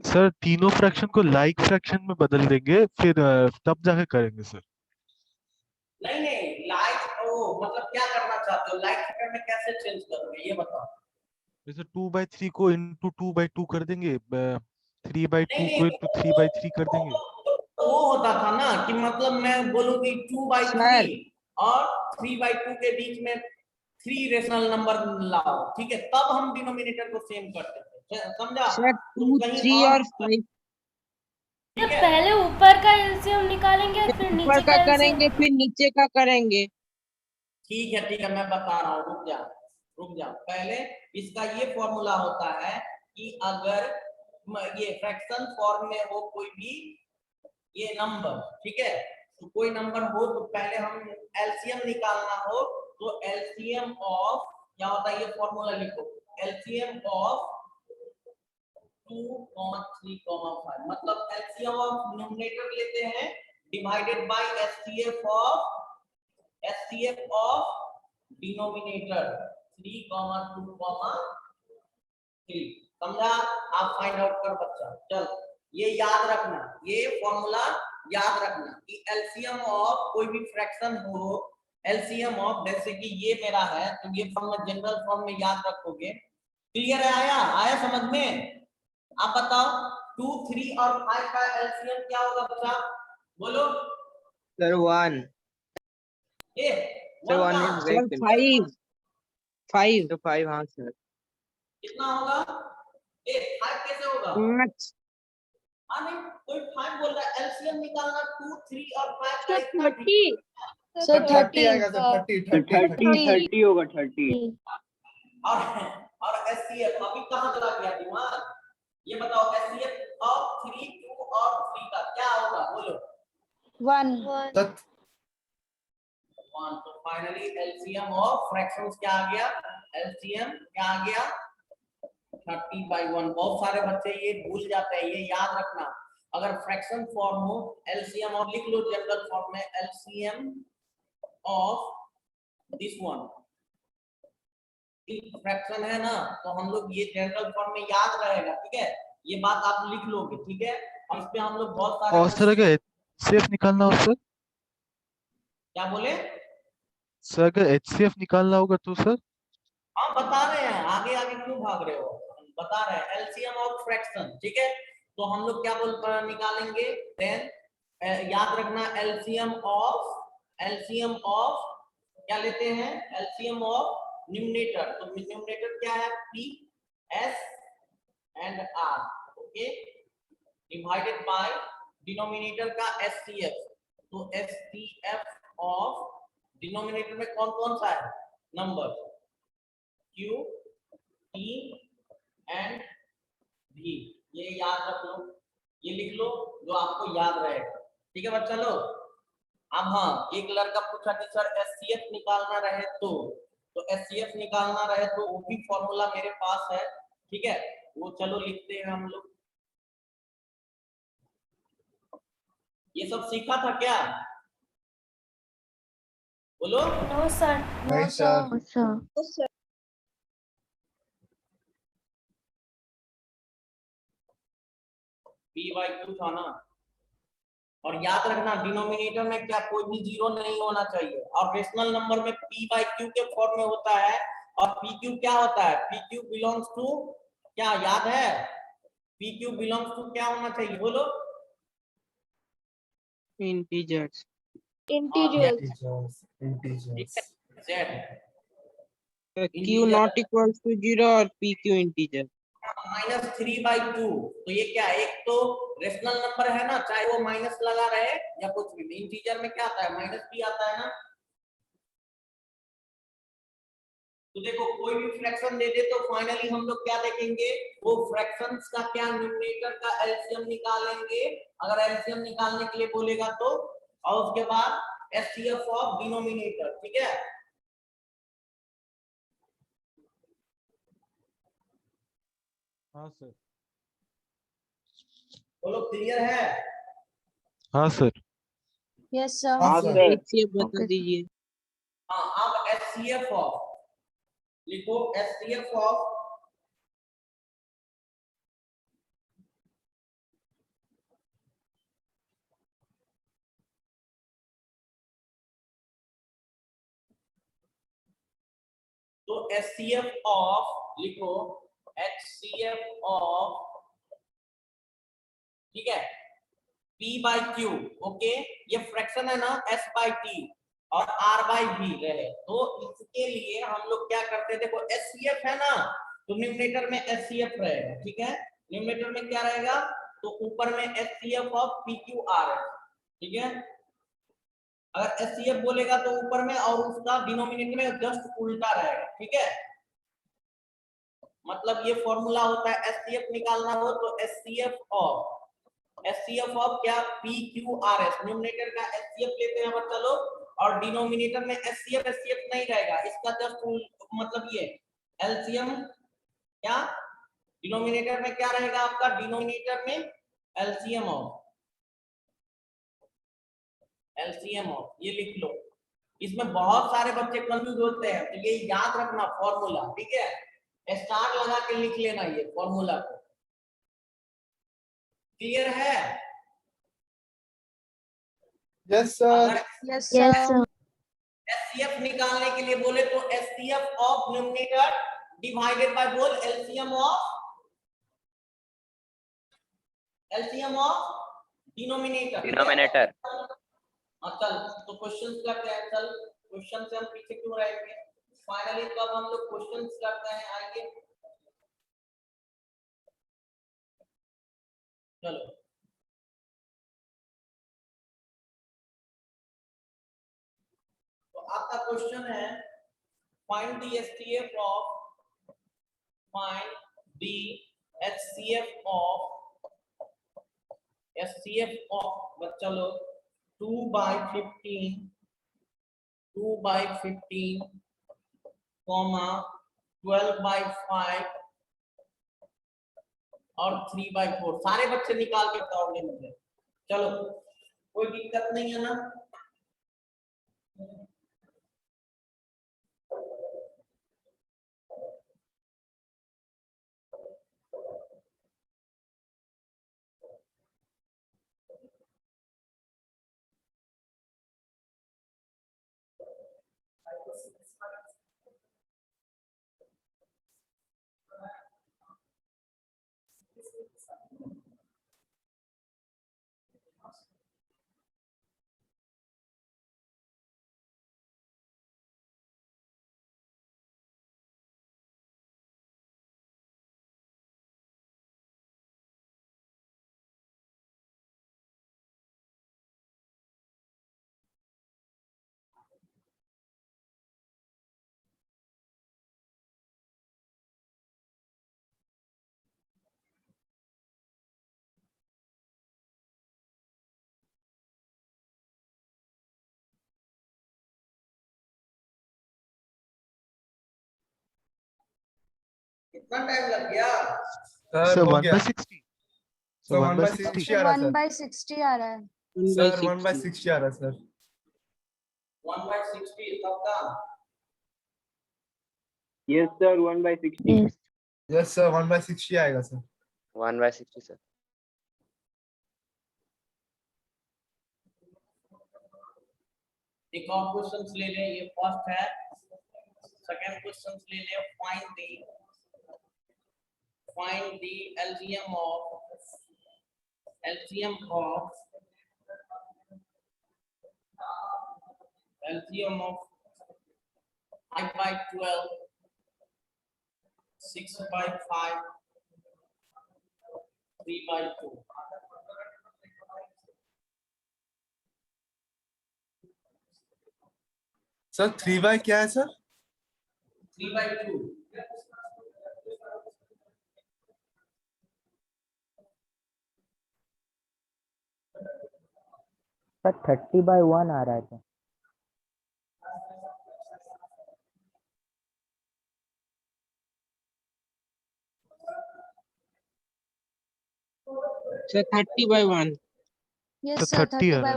सर तीनों फ्रैक्शन को लाइक फ्रैक्शन में बदल देंगे फिर तब जाके करेंगे सर। नहीं नहीं, लाइक ओ मतलब क्या करना चाहते हो, लाइक फिगर में कैसे चेंज करोगे ये बताओ। जैसे 2/3 को इंटू 2/2 कर देंगे, 3/2 नहीं को नहीं, इंटू 3/3 कर देंगे। वो होता था ना कि मतलब मैं बोलूं कि 2/3 सर और 3/2 के बीच में 3 रेशनल नंबर लाओ, ठीक है, तब हम डिनोमिनेटर को सेम करते थे, समझा? सर तुम 2 कहीं 3 और, और 5 ठीक है, पहले ऊपर का एलसीएम निकालेंगे फिर ऊपर नीचे का का करेंगे एलसीएम। फिर नीचे का करेंगे। ठीक है, मैं बता रहा हूँ, रुक जा। पहले इसका ये फॉर्मूला होता है कि अगर ये फ्रैक्शन फॉर्म में हो कोई भी ये नंबर, ठीक है, तो कोई नंबर हो तो पहले हम एलसीएम निकालना हो तो एलसीएम ऑफ क्या होता है, ये फॉर्मूला लिखो, एलसीएम ऑफ 2, 3, 5, मतलब एलसीएम ऑफ न्यूमरेटर लेते हैं divided by HCF of denominator 3, 2, 3, समझा? आप फाइंड आउट कर बच्चा, चल ये याद रखना, ये फॉर्मूला याद रखना कि एलसीएम ऑफ कोई भी फ्रैक्शन हो, एलसीएम ऑफ, जैसे कि ये मेरा है तो ये फॉर्मूला जनरल फॉर्म में याद रखोगे। क्लियर है? आया समझ में? आप बताओ 2, 3 और 5 का एलसीएम क्या होगा बच्चा, बोलो। Sir 1 A sir 1 1 is sir very 5 तो 5 हाँ सर। कितना होगा? ए 5 कैसे होगा? 5 हाँ नहीं, कोई 5 बोल रहा है, एलसीएम निकालना 2, 3 और 5 का सर इतना 30 सर 30 आएगा सर, 30 30 होगा 30। और एचसीएफ अभी कहाँ चला गया दिमाग? ये बताओ एचसीएफ ऑफ 3 2 और 3 का क्या होगा, बोलो। 1 तत् 1। तो फाइनली एलसीएम ऑफ फ्रैक्शंस क्या आ गया? एलसीएम क्या आ गया? 30/1। बहुत सारे बच्चे ये भूल जाते हैं, ये याद रखना। अगर फ्रैक्शन फॉर्म हो एलसीएम और लिख लो जनरल फॉर्म में LCM of this one. Fraction है ना, तो हम लोग ये जनरल फॉर्म में याद रहेगा, ठीक है? ये बात आप लिख लोगे, ठीक है? और इस पे हम लोग बहुत सारे और सर अगर HCF निकालना हो सर? क्या बोले? सर अगर HCF निकालना होगा तो सर? हाँ बता रहे हैं, आगे आगे क्यों भाग रहे हो? बता रहे हैं एलसीएम ऑफ फ्रैक्शन, ठीक है? तो हम लोग क्या निकालेंगे देन, याद रखना एलसीएम ऑफ क्या लेते हैं? LCM of numerator. तो न्यूमरेटर क्या है? P S and R, okay, divided by denominator का एचसीएफ। तो एचसीएफ ऑफ डिनोमिनेटर में कौन कौन सा है number? Q, T and V। ये याद रख लो, ये लिख लो जो आपको याद रहेगा, ठीक है बच्चा लोग? अब हाँ, एक लड़का पूछा कि सर एचसीएफ निकालना रहे तो एचसीएफ निकालना रहे तो वो भी फॉर्मूला मेरे पास है, ठीक है? वो चलो लिखते हैं हम लोग। ये सब सीखा था क्या? बोलो। No sir. नहीं सर। No, sir. P/Q था ना। और याद रखना डिनोमिनेटर में क्या कोई भी जीरो नहीं होना चाहिए। और रेशनल नंबर में P/Q के फॉर्म में होता है। और PQ क्या होता है? PQ बिलोंग्स टू क्या, याद है? PQ बिलोंग्स टू क्या होना चाहिए, बोलो? Integers. integers Integers. Z। Q not equals to 0 और PQ इंटीजर। -3/2। तो ये क्या है? एक तो रेशनल नंबर है ना, चाहे वो माइनस लगा रहे या कुछ भी, इंटीजर में क्या आता है? माइनस भी आता है ना। तो देखो कोई भी फ्रैक्शन दे दे तो फाइनली हम लोग क्या देखेंगे? वो फ्रैक्शंस का क्या न्यूमरेटर का एलसीएम निकालेंगे, अगर एलसीएम निकालने के लिए बोलेगा तो। और उसके बाद एचसीएफ ऑफ डिनोमिनेटर, ठीक है? हाँ सर। बोलो क्लियर है? हाँ सर। yes sir हाँ sir. सर। HCF बता Okay. दीजिए। हाँ, अब एचसीएफ ऑफ लिखो, एचसीएफ ऑफ तो एचसीएफ ऑफ लिखो, एचसीएफ ऑफ, ठीक है, P/Q, ओके? ये फ्रैक्शन है ना, S/T और R/V रहे, तो इसके लिए हम लोग क्या करते हैं? देखो एचसीएफ है ना, तो न्यूमरेटर में एचसीएफ रहेगा, ठीक है? न्यूमरेटर में क्या रहेगा? तो ऊपर में एचसीएफ ऑफ PQR है, ठीक है? अगर एचसीएफ बोलेगा तो ऊपर में, और उसका डिनोमिनेटर में जस्ट उल्टा रहेगा, ठीक है? मतलब ये फॉर्मूला होता है, एचसीएफ निकालना हो तो एचसीएफ ऑफ क्या? PQRS। न्यूमरेटर का एचसीएफ लेते हैं बच्चा लोग, और डिनोमिनेटर में एचसीएफ नहीं रहेगा, इसका जस्ट मतलब ये एलसीएम क्या? डिनोमिनेटर में क्या रहेगा आपका? डिनोमिनेटर में एलसीएम ऑफ, ये लिख लो। इसमें बहुत सारे बच्चे कंफ्यूज होते हैं, तो ये याद रखना फॉर्मूला, ठीक है? स्टार लगा के लिख लेना ये फॉर्मूला को। क्लियर है? Yes sir. अगर yes Yes, sir sir. HCF निकालने के लिए बोले तो HCF of numerator divided by बोल एलसीएम ऑफ डिनोमिनेटर। चल तो क्वेश्चंस करते हैं। चल क्वेश्चन से हम पीछे क्यों रहेंगे? फाइनली तो अब हम लोग क्वेश्चंस करते हैं, आइए चलो। आपका क्वेश्चन है फाइंड द HCF ऑफ बच्चा लोग 2/15 12/5 और 3/4 सारे बच्चे निकाल के बताओगे मुझे। चलो कोई दिक्कत नहीं है ना। कितना टाइम लग गया? सर हो 1 गया by 60 सर 1 by 1/60 60 आ रहा है 1/60 आ रहा है। सर 1/60 आ रहा है सर 1/60 कब का? Yes sir, 1/60. Yes. Yes sir 1/60 आएगा सर 1/60 sir. एक और क्वेश्चन ले ले, ये फर्स्ट है। सेकंड क्वेश्चन ले ले, find the LCM of 5/12 6/5 3/2। Sir 3/, क्या है सर? 3/2 सर 30/1 आ रहा है तो सर 30/1 Yes So sir, 30 आ रहा है।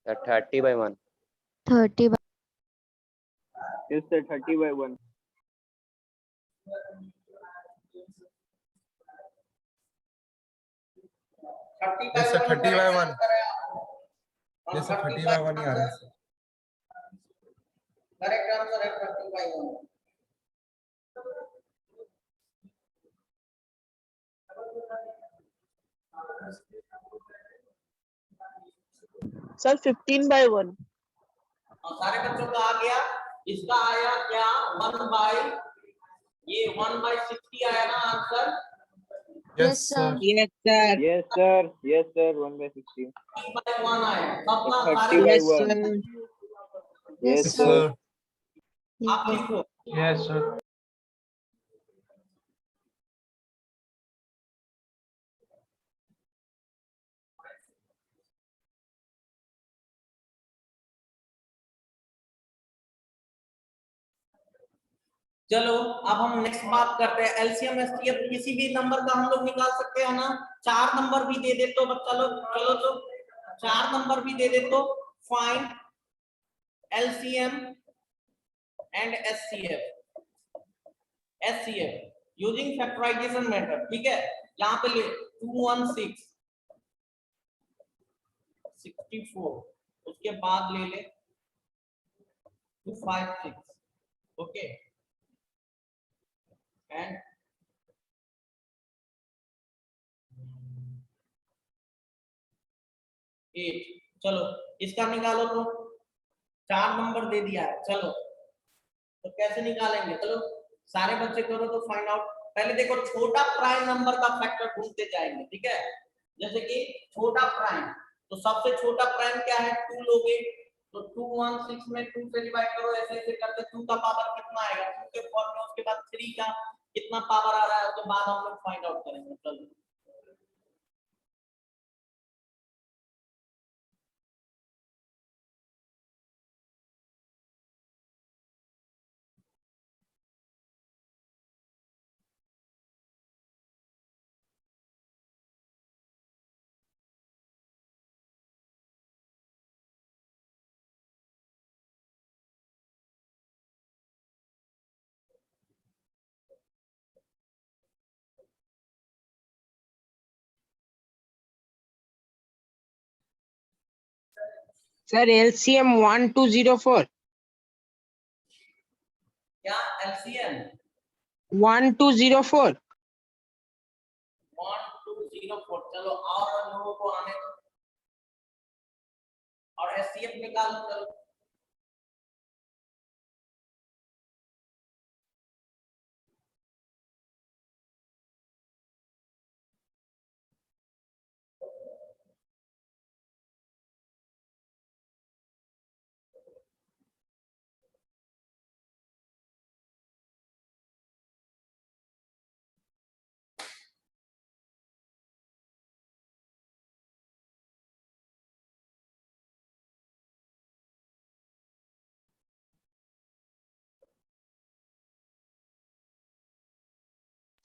30/1. Sir 30/1. 30 by Yes sir, 30/1. Yes sir 30/1 yes sir 30/1 ही आ रहा है सर करेक्ट आंसर है 30/1। सर 15/1 और सारे बच्चों का आ गया। इसका आया क्या 1/60 आया ना answer. Yes sir yes sir Yes sir, yes sir, 1/60. 3/1 आया सबका 30/1. Sir Yes yes sir. Sir आप लिखो। यस सर चलो अब हम नेक्स्ट बात करते हैं LCM STF किसी भी नंबर का हम लोग निकाल सकते हैं ना। 4 नंबर भी दे दे तो बच्चा लोग, चलो तो 4 नंबर भी दे दे तो find LCM and SCF using factorisation method. ठीक है, यहाँ पे ले 216 64 उसके बाद ले ले 256 ओके एंड चलो इसका निकालो तो 4 नंबर दे दिया है। चलो तो कैसे निकालेंगे, चलो सारे बच्चे करो तो फाइंड आउट। पहले देखो छोटा प्राइम नंबर का फैक्टर ढूंढते जाएंगे। ठीक है, जैसे कि छोटा प्राइम, तो सबसे छोटा प्राइम क्या है 2 लोगे तो 216 में 2 से डिवाइड करो, ऐसे ऐसे करते 2 का पावर कितना आएगा, 2 के फॉर्म में, उसके बाद 3 का कितना पावर आ रहा है, उसके बाद हम लोग फाइंड आउट करेंगे। चलो सर LCM 1204 क्या एलसीएम 1204 1204, चलो और लोगों को आने दो, और एचसीएफ निकालो। चलो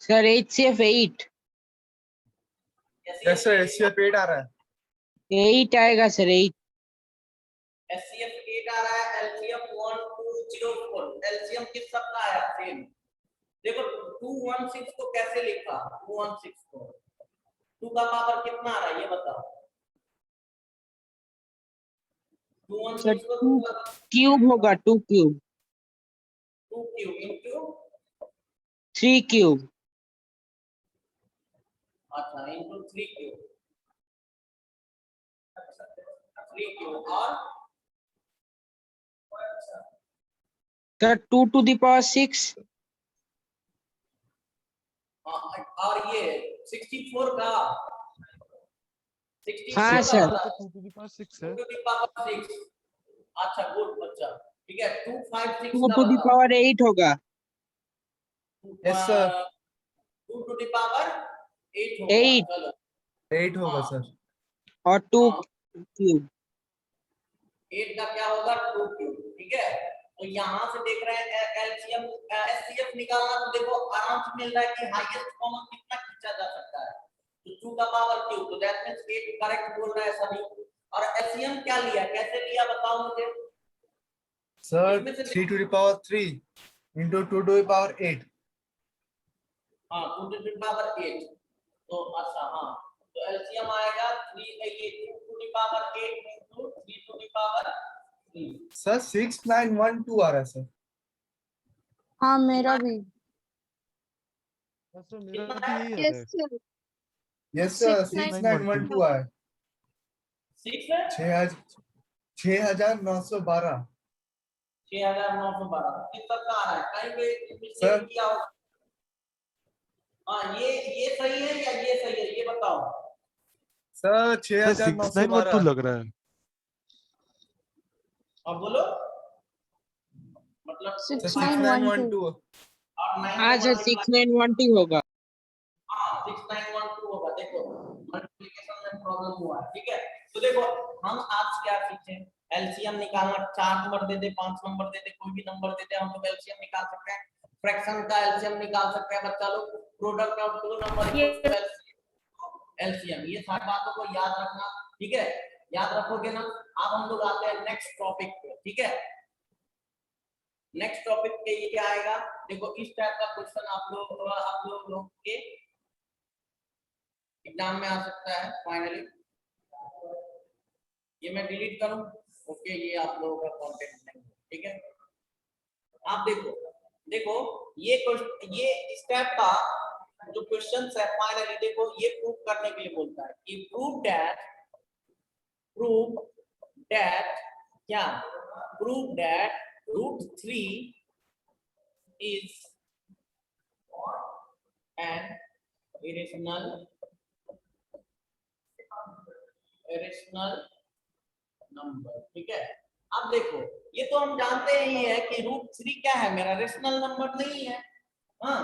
sir HCF 8 yes sir HCF 8 आ रहा है। 8 आएगा सर 8 एचसीएफ 8 आ रहा है, एलसीएम 1204, एलसीएम किस सब का आया सेम। देखो 216 को कैसे लिखा, 216 को 2 का पावर कितना आ रहा है ये बताओ। 216 को 2 का क्यूब होगा 2 क्यूब 2 क्यूब इनटू 3 क्यूब अच्छा इनटू 3 क्यूब 3 क्यूब और सर 2 to the power 6 और ये 64 का 64 हाँ, का सर। बता, 2 to the power 6 है। 2 to the power 6। अच्छा गुड बच्चा, ठीक है 256 2 का to the बताओ। power 8 होगा। Yes sir 2 to the power 8 होगा। 8 चलो 8 होगा हाँ। सर। और 2 हाँ। क्यूब 8 का क्या होगा 2 क्यूब, ठीक है। तो यहाँ से देख रहे हैं एलसीएम एचसीएफ निकालना, तो देखो आराम से मिल रहा है कि हाईएस्ट कॉमन कितना खींचा जा सकता है, तो 2 का पावर क्यूब, तो दैट मींस 8 करेक्ट बोल रहा है सभी। और एलसीएम क्या लिया, कैसे लिया बताओ मुझे। सर इसमें से 3 to the power 3 into 2 to the power 8। हाँ 2 to the power 8, तो अच्छा हाँ, तो एलसीएम आएगा 3 ये 2 to the power 8 into 3 to the power 3। Sir 6912 आ रहा है सर। हाँ मेरा भी। सर मेरा कितना भी है? यही आ रहा है। Yes sir. यस सर 6912 6912 आया। 6 है 6912। 6912 किस तक का आ रहा है, कहीं पे सर। मिस्टेक किया हो। हाँ ये सही है या ये सही है ये बताओ। सर सर 6912 6912 लग रहा है। अब बोलो मतलब 6912 और 9 हाँ सर 6912 होगा। हाँ 6912 होगा। देखो मल्टीप्लिकेशन में प्रॉब्लम हुआ है, ठीक है। तो देखो हम आज क्या सीखे, एलसीएम निकालना, 4 नंबर दे दे 5 नंबर दे दे कोई भी नंबर दे दे हम लोग एलसीएम निकाल सकते हैं, फ्रैक्शन का एलसीएम निकाल सकते हैं बच्चा लोग, प्रोडक्ट ऑफ दो नंबर एलसीएम, ये सारी बातों को याद रखना, ठीक है। याद रखोगे ना। अब हम लोग आते हैं नेक्स्ट टॉपिक पे, ठीक है। नेक्स्ट टॉपिक पे ये क्या आएगा, देखो इस टाइप का क्वेश्चन आप लोग के एग्जाम में आ सकता है फाइनली। ये मैं डिलीट करूं, ओके ये आप लोगों का कंटेंट नहीं है, ठीक है। आप देखो ये इस टाइप का जो क्वेश्चंस है फाइनली देखो ये प्रूव करने के लिए बोलता है कि prove that √3 is an irrational number, ठीक है। अब देखो ये तो हम जानते ही है कि √3 क्या है, मेरा रेशनल नंबर नहीं है। हाँ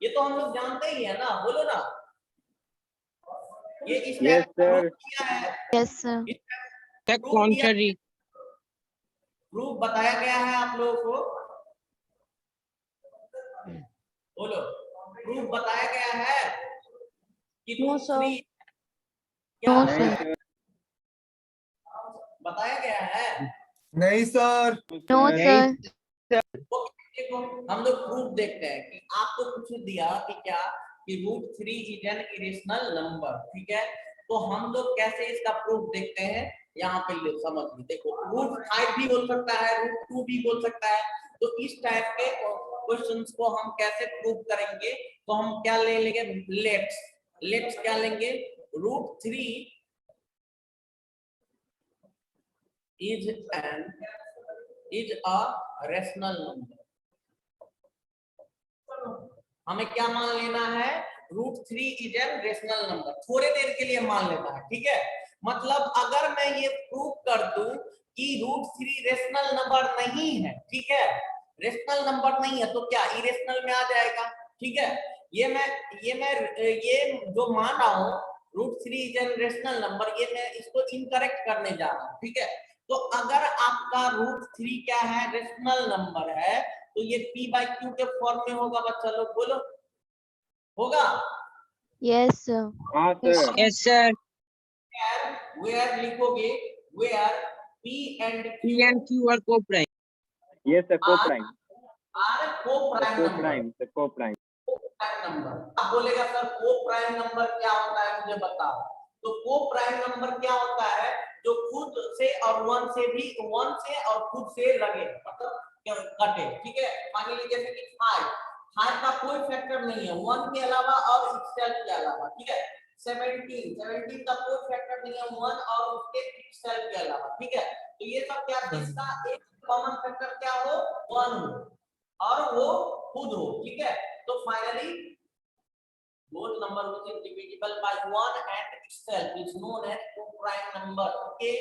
ये तो हम लोग जानते ही है ना, बोलो ना। ये इस Yes, sir. क्या है, Yes, sir. कॉन्ट्ररी। प्रूफ बताया गया है आप लोगों को, बोलो प्रूफ बताया गया है कि No, sir. √3 क्या No, है? sir. बताया गया है? नहीं सर। No, sir. देखो हम लोग प्रूफ देखते हैं कि आपको कुछ दिया कि क्या कि √3 इज एन इरेशनल नंबर, ठीक है। तो हम लोग कैसे इसका प्रूफ देखते हैं, यहाँ पे ले समझ ली। देखो √5 भी बोल सकता है, √2 भी बोल सकता है। तो इस टाइप के क्वेश्चंस को हम कैसे प्रूफ करेंगे, तो हम क्या ले लेंगे, लेट्स क्या लेंगे, √3 is a rational number। हमें क्या मान लेना है, √3 is a rational number, थोड़े देर के लिए मान लेना है, ठीक है। मतलब अगर मैं ये प्रूव कर दूं कि √3 रेशनल नंबर नहीं है, ठीक है, रेशनल नंबर नहीं है, तो क्या इरेशनल में आ जाएगा, ठीक है। ये जो मान रहा हूँ √3 इज एन रेशनल नंबर, ये मैं इसको इनकरेक्ट करने जा रहा हूँ, ठीक है। तो अगर आपका √3 क्या है, रेशनल नंबर है, तो ये p/q के फॉर्म में होगा, बच्चा लोग बोलो, होगा? Yes, sir. हाँ सर। Yes sir. where लिखोगे, where p and P and Q are को prime. Yes sir, co-prime. are co-prime number। Co-prime, the co-prime. Prime number. आप बोलेगा सर को प्राइम नंबर क्या होता है, मुझे बताओ। तो को प्राइम नंबर क्या होता है, जो खुद से और वन से और खुद से लगे, मतलब कटे, ठीक है। मान लीजिए जैसे कि 5 का कोई फैक्टर नहीं है 1 के अलावा और itself के अलावा, ठीक है। 17 का कोई फैक्टर नहीं है 1 और उसके itself के अलावा, ठीक है। तो ये सब क्या, जिसका एक कॉमन फैक्टर क्या हो, 1 हो और वो खुद हो, ठीक है। तो finally both number which is divisible by 1 and itself is known as co-prime number, okay।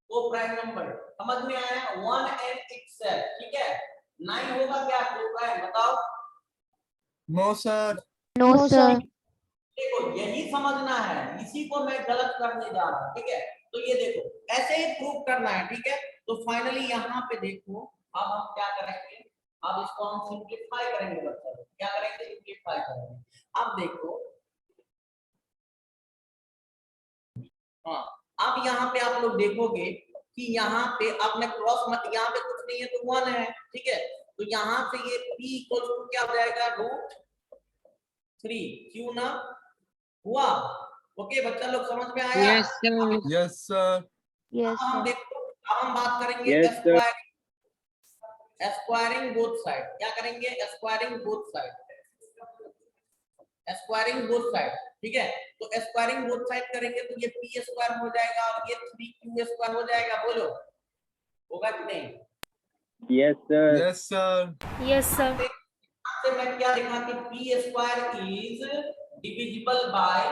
co-prime number समझ में आया, 1 and itself, ठीक है। 9 होगा क्या co-prime, बताओ? No sir. No, sir. देखो यही समझना है, इसी को मैं गलत करने जा रहा हूँ, ठीक है। तो ये देखो ऐसे ही प्रूव करना है, ठीक है। तो फाइनली यहाँ पे देखो अब हम क्या करेंगे, अब इसको हम सिंप्लीफाई करेंगे बच्चा, क्या करेंगे, सिंप्लीफाई करेंगे। अब देखो, हाँ अब यहाँ पे आप लोग देखोगे कि यहाँ पे आपने क्रॉस मत, यहाँ पे कुछ नहीं है तो 1 है, ठीक है। तो यहाँ से ये p इक्वल टू क्या हो जाएगा, √3, क्यों ना हुआ, ओके बच्चा लोग समझ में आया? Yes sir. Yes sir. Yes, हम sir. देखो अब हम बात करेंगे Yes, sir. Squaring both side, क्या करेंगे, squaring both side, squaring both side, ठीक है। तो स्क्वायरिंग बोथ साइड करेंगे तो ये p स्क्वायर हो जाएगा और ये 3q स्क्वायर हो जाएगा, बोलो होगा कि नहीं? Yes sir. Yes sir. Yes sir. से मैं क्या लिखा कि p square is divisible by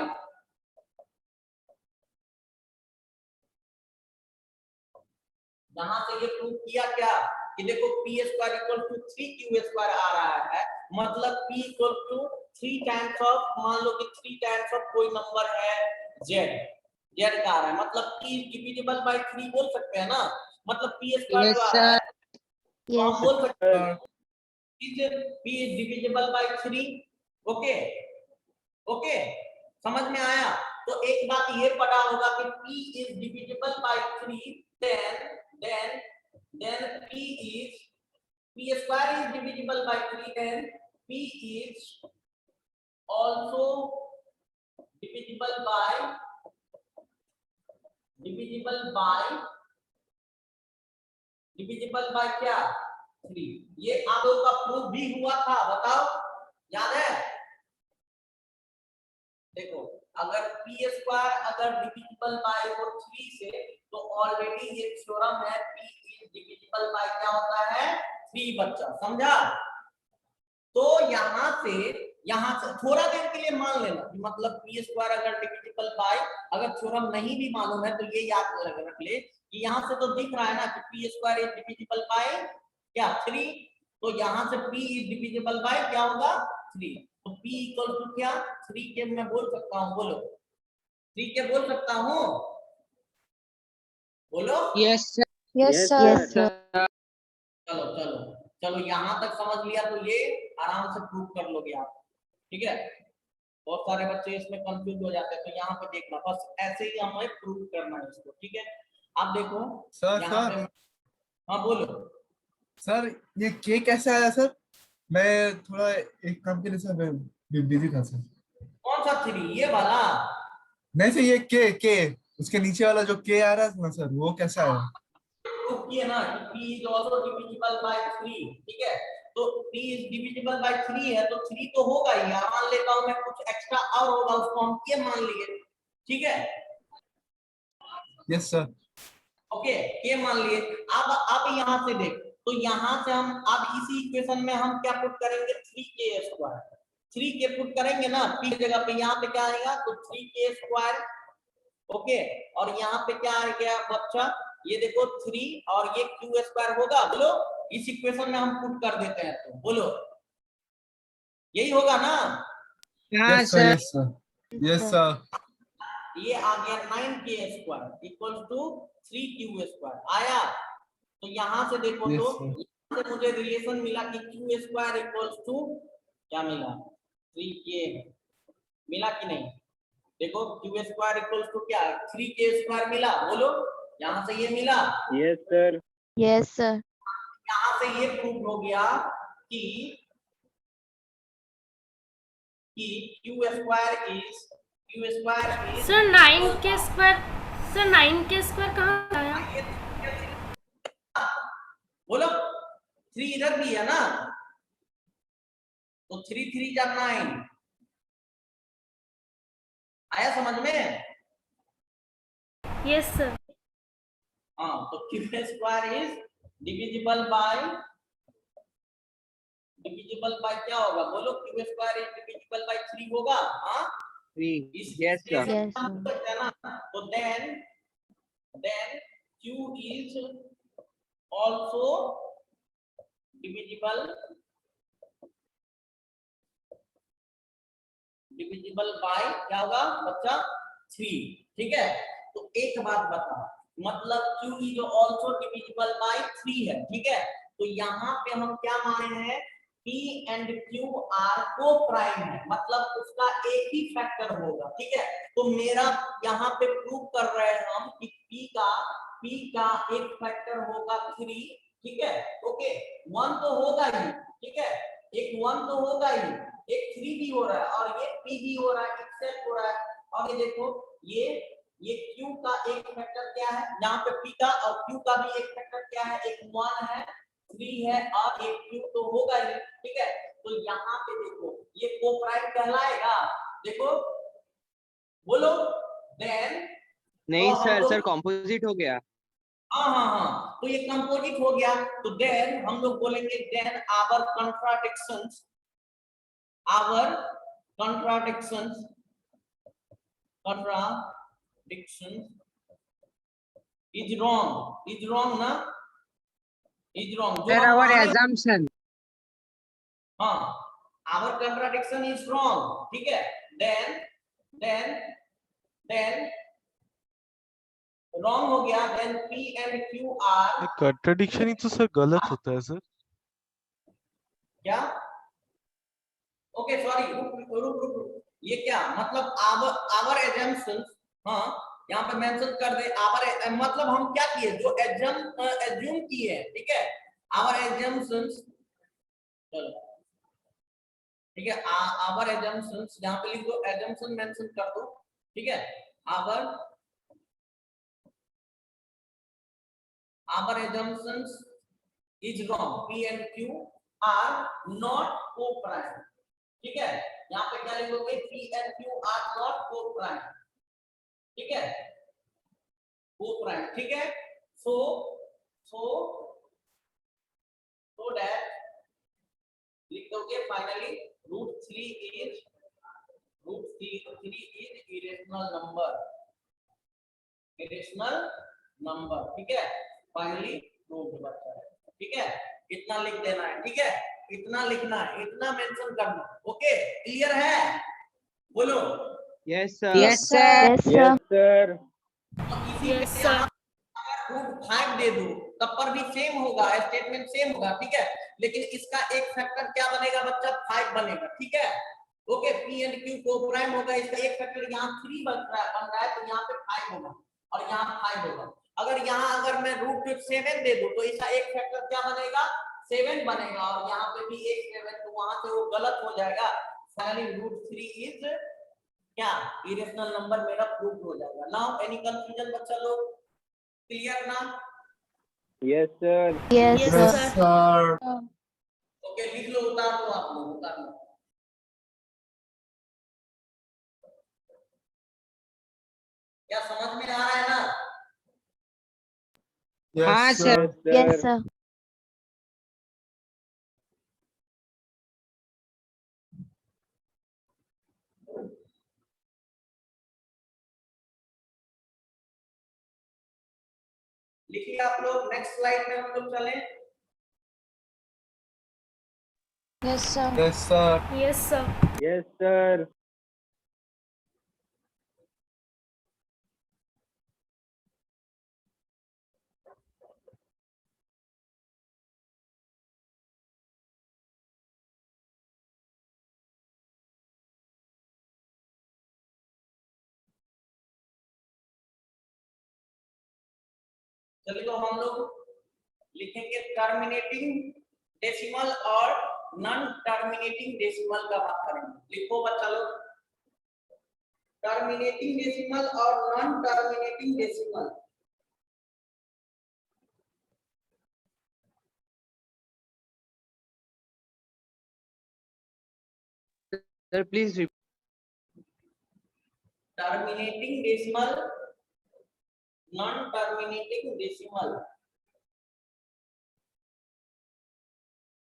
यहाँ से ये प्रूव किया क्या कि देखो p square equal to 3q square आ रहा है, मतलब p equal to 3 times of, मान लो कि 3 टाइम्स ऑफ कोई नंबर है z का आ रहा है, मतलब p डिविजिबल बाय 3 बोल सकते हैं ना, मतलब p स्क्वायर जो आ रहा है तो हम Yes. बोल सकते हैं p is divisible bye 3, okay okay समझ में आया। तो एक बात ये पढ़ा होगा कि p is divisible bye 3, then p square is divisible by 3, then p is also divisible by क्या 3। ये आप लोगों का प्रूफ भी हुआ था, बताओ याद है? देखो अगर p स्क्वायर अगर डिविजिबल बाय 3 से, तो ऑलरेडी ये थ्योरम है p इज डिविजिबल बाय क्या होता है 3, बच्चा समझा। तो यहाँ से यहाँ से थोड़ा देर के लिए मान लेना कि मतलब पी स्क्वायर अगर डिविजिबल बाय, अगर थ्योरम नहीं भी मालूम है तो ये याद रख ले कि यहाँ से तो दिख रहा है ना कि P square is divisible bye क्या 3, तो यहाँ से p इज डिविजिबल बाय क्या होगा 3, तो p इक्वल टू क्या 3 के मैं बोल सकता हूँ, बोलो 3 के बोल सकता हूँ, बोलो yes sir. Yes, Yes, sir. Yes, sir. चलो चलो चलो यहाँ तक समझ लिया तो ये आराम से प्रूव कर लोगे आप, ठीक है। बहुत सारे बच्चे इसमें कंफ्यूज हो जाते हैं, तो यहाँ पे देखना बस ऐसे ही हमें प्रूव करना है इसको, ठीक है। आप देखो सर यहाँ पे, सर हाँ बोलो। सर ये के कैसे आया सर? मैं थोड़ा एक काम के लिए सर बिजी था सर। कौन सा 3 ये वाला? नहीं सर ये के उसके नीचे वाला जो के आ रहा था ना सर, वो कैसे आया? प्रूव किए ना कि p is also divisible by 3, ठीक है। तो p इज डिविजिबल बाय 3 है तो 3 तो होगा ही, यहाँ मान लेता हूँ मैं कुछ एक्स्ट्रा और होगा उसको हम ये मान लिए, ठीक है। Yes sir. ओके ये मान लिए। अब यहाँ से देख, तो यहाँ से हम अब इसी इक्वेशन में हम क्या पुट करेंगे 3k स्क्वायर, 3k पुट करेंगे ना p की जगह पे, यहाँ पे क्या आएगा तो 3k स्क्वायर, ओके। और यहाँ पे क्या आ गया बच्चा, ये देखो 3 और ये q स्क्वायर होगा, बोलो इस इक्वेशन में हम पुट कर देते हैं तो बोलो यही होगा ना। हाँ yes sir sir. Yes sir yes sir. ये आ गया 9k square equal to 3q square आया। तो यहाँ से देखो Yes, तो sir. यहाँ से मुझे रिलेशन मिला कि q स्क्वायर इक्वल्स टू क्या मिला 3k मिला कि नहीं, देखो q स्क्वायर इक्वल्स टू क्या 3k स्क्वायर मिला, बोलो यहाँ से ये मिला। Yes, sir. Yes, sir. यहाँ से ये प्रूव हो गया कि q square is sir 9k square, sir 9k square कहाँ आया? बोलो 3 इधर भी है ना, तो 3 3 जा 9 आया समझ में। Yes sir. हाँ तो q square is divisible bye क्या होगा, बोलो q square is divisible bye 3 होगा। हाँ 3 इस yes sir Yes, हम sir. सकते हैं ना, तो then q is also divisible by क्या होगा बच्चा 3, ठीक है। तो एक बात बता, मतलब q is also divisible by 3 है, ठीक है। तो यहाँ पे हम क्या माने हैं p एंड q आर को प्राइम है, मतलब उसका एक ही फैक्टर होगा, ठीक है। तो मेरा यहाँ पे प्रूव कर रहे हैं हम कि p का एक फैक्टर होगा 3, ठीक है। ओके 1 तो होगा ही, ठीक है, एक 1 तो होगा ही, एक 3 भी हो रहा है और ये p भी हो रहा है, एक्सेप्ट हो रहा है। और ये देखो ये q का एक फैक्टर क्या है, यहाँ पे p का और q का भी एक फैक्टर क्या है, एक 1 है 3 है और एक q तो होगा ही, ठीक है। तो यहाँ पे देखो ये कोप्राइम कहलाएगा, देखो बोलो देन। नहीं तो हम सर लोग सर कॉम्पोजिट हो गया। हाँ तो ये कंपोजिट हो गया, तो देन हम लोग बोलेंगे then our contradictions is wrong ना, is wrong जो सर हम आवर माने, assumption। हाँ our contradiction is wrong, ठीक है। then wrong हो गया, then p and q are contradiction ही तो सर गलत होता है सर। क्या, ओके सॉरी रुक ये क्या मतलब आवर एजम्पशंस, हाँ यहाँ पे मेंशन कर दे आवर, मतलब हम क्या किए जो एज्यूम किए, ठीक है। आवर एजम्पशंस, चलो ठीक है, आवर एजम्पशंस यहाँ पे लिख दो, एजम्पशन मेंशन कर दो, ठीक है। Our assumptions is wrong, p and q are not co-prime, ठीक है। यहाँ पे क्या लिखोगे p and q are not co-prime, ठीक है, co-prime, ठीक है। so that लिख दोगे finally √3 is √3 is irrational number, ठीक है। फाइनली प्रूव्ड बचा है, ठीक है। इतना लिख देना है, ठीक है, इतना लिखना है, इतना मेंशन करना, ओके। क्लियर है? बोलो। Yes sir. Yes, sir. Yes, sir. Yes, sir. Yes, sir. √5 दे दो तब पर भी सेम होगा, स्टेटमेंट सेम होगा, ठीक है। लेकिन इसका एक फैक्टर क्या बनेगा बच्चा? 5 बनेगा, ठीक है। Okay, P and Q coprime होगा, इसका एक फैक्टर यहाँ 3 बन रहा है, तो यहाँ पे 5 होगा और यहाँ 5 होगा। अगर मैं √7 दे दूं तो इसका एक फैक्टर क्या बनेगा? 7 बनेगा और यहाँ पे भी एक 7, तो वहां से वो गलत हो जाएगा। फाइनली √3 इज क्या? इरेशनल नंबर मेरा प्रूव हो जाएगा। नाउ एनी कंफ्यूजन बच्चा लोग? क्लियर ना? Yes, sir. Yes, Yes, sir. sir. sir. Okay, लिख लो, उतार लो आप लोग, उतार लो। क्या समझ में आ रहा है ना? हाँ, Yes, sir. sir. Yes, sir. लिखिए आप लोग। नेक्स्ट स्लाइड में हम लोग चलें। Yes, sir. Yes, sir. Yes, sir. Yes, sir. चलिए तो हम लोग लिखेंगे टर्मिनेटिंग डेसिमल और नॉन टर्मिनेटिंग डेसिमल का बात करेंगे। लिखो बच्चा लोग, टर्मिनेटिंग डेसिमल और non terminating decimal. Sir please terminating decimal, non terminating decimal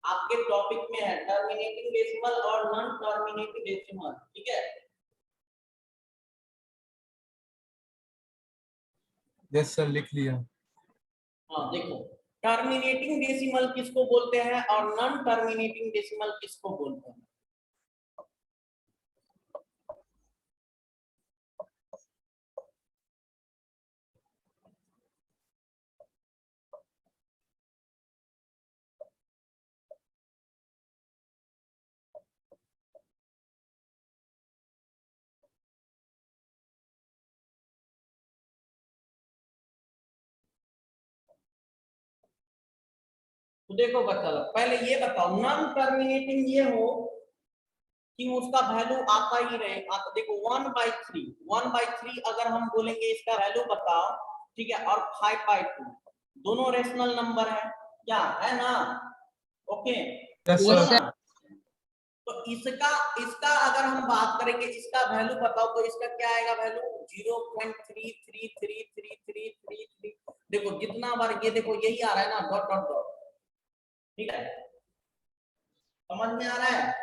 आपके टॉपिक में है। टर्मिनेटिंग डेसिमल और नॉन टर्मिनेटिंग डेसिमल, ठीक है। Yes, sir. लिख लिया। हाँ देखो, टर्मिनेटिंग डेसिमल किसको बोलते हैं और नॉन टर्मिनेटिंग डेसिमल किसको बोलते हैं? तो देखो बच्चा लोग, पहले ये बताओ, नॉन टर्मिनेटिंग ये हो कि उसका वैल्यू आता ही रहे। देखो 1/3 अगर हम बोलेंगे इसका वैल्यू बताओ, ठीक है, और 5/2 दोनों रेशनल नंबर है, क्या है ना? ओके, Yes, बोलो sir. ना। तो इसका अगर हम बात करेंगे, इसका वैल्यू बताओ, तो इसका क्या आएगा वैल्यू? 0.333333। देखो जितना बार ये देखो यही आ रहा है ना, डॉट डॉट डॉट, ठीक है। समझ में आ रहा है?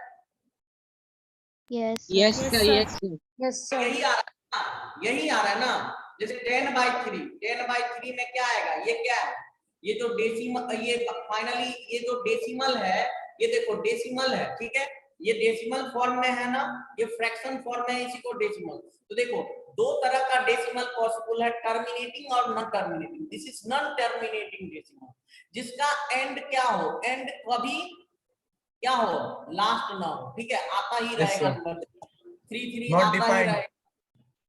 Yes, sir. Yes, Yes, sir. sir. Yes, sir. Yes, sir. यही आ रहा है ना, यही आ रहा है ना। जैसे 10/3 में क्या आएगा? ये क्या है? ये जो डेसिमल, ये फाइनली ये जो डेसिमल है, ये देखो डेसिमल है, ठीक है। ये डेसिमल फॉर्म में है ना, ये फ्रैक्शन फॉर्म में है, इसी को डेसिमल। तो देखो दो तरह का डेसिमल पॉसिबल है, टर्मिनेटिंग और non terminating. This is non terminating decimal, जिसका एंड क्या हो? एंड कभी क्या हो? लास्ट ना हो, ठीक है, आता ही Yes, रहेगा sir. नंबर 3 Not आता ही defined. रहेगा,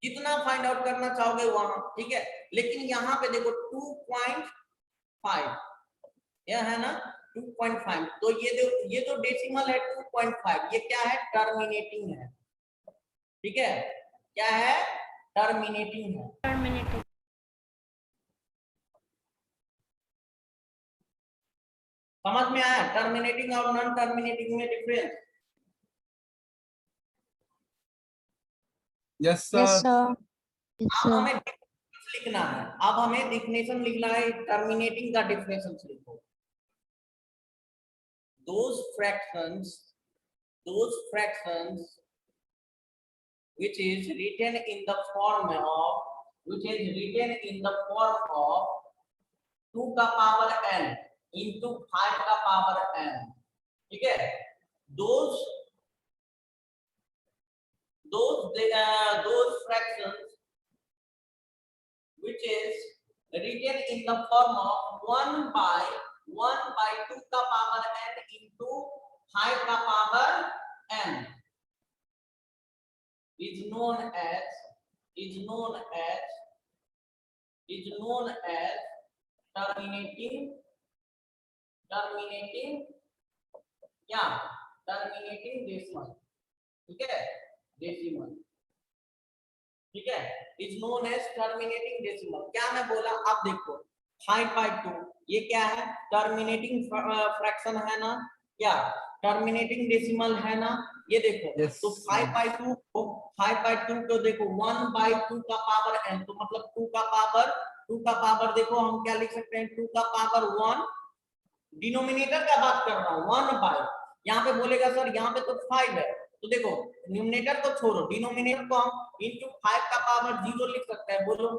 जितना फाइंड आउट करना चाहोगे वहां, ठीक है। लेकिन यहाँ पे देखो 2.5 यह है ना, 2.5। तो ये जो डेसिमल है 2.5, ये क्या है? टर्मिनेटिंग है, ठीक है। क्या है? टर्मिनेटिंग है। Terminating. समझ में आया टर्मिनेटिंग और नॉन टर्मिनेटिंग में difference? Yes, sir. Yes, sir. Yes, अब sir. हमें definition लिखना है, अब हमें डिफिनेशन लिखना है। टर्मिनेटिंग का डिफिनेशन लिखो। those fractions which is written in the form of 2 का पावर n into 5 का पावर n, ठीक है। those fractions which is written in the form of 1 by 2 का पावर n into 5 का power n is known as terminating decimal, ठीक है, decimal, ठीक है, is known as terminating decimal। क्या मैं बोला, आप देखो 5/2 ये क्या है, terminating fraction है ना, क्या terminating decimal है ना, ये देखो। Yes, तो 5/2 को देखो 1/2 का पावर n, तो मतलब 2 का पावर देखो हम क्या लिख सकते हैं, 2 का पावर 1, डिनोमिनेटर का बात कर रहा हूँ, 1/, यहाँ पे बोलेगा सर यहाँ पे तो 5 है, तो देखो न्यूमरेटर को छोड़ो, डिनोमिनेटर को हम into 5 का पावर 0 लिख सकते हैं, बोलो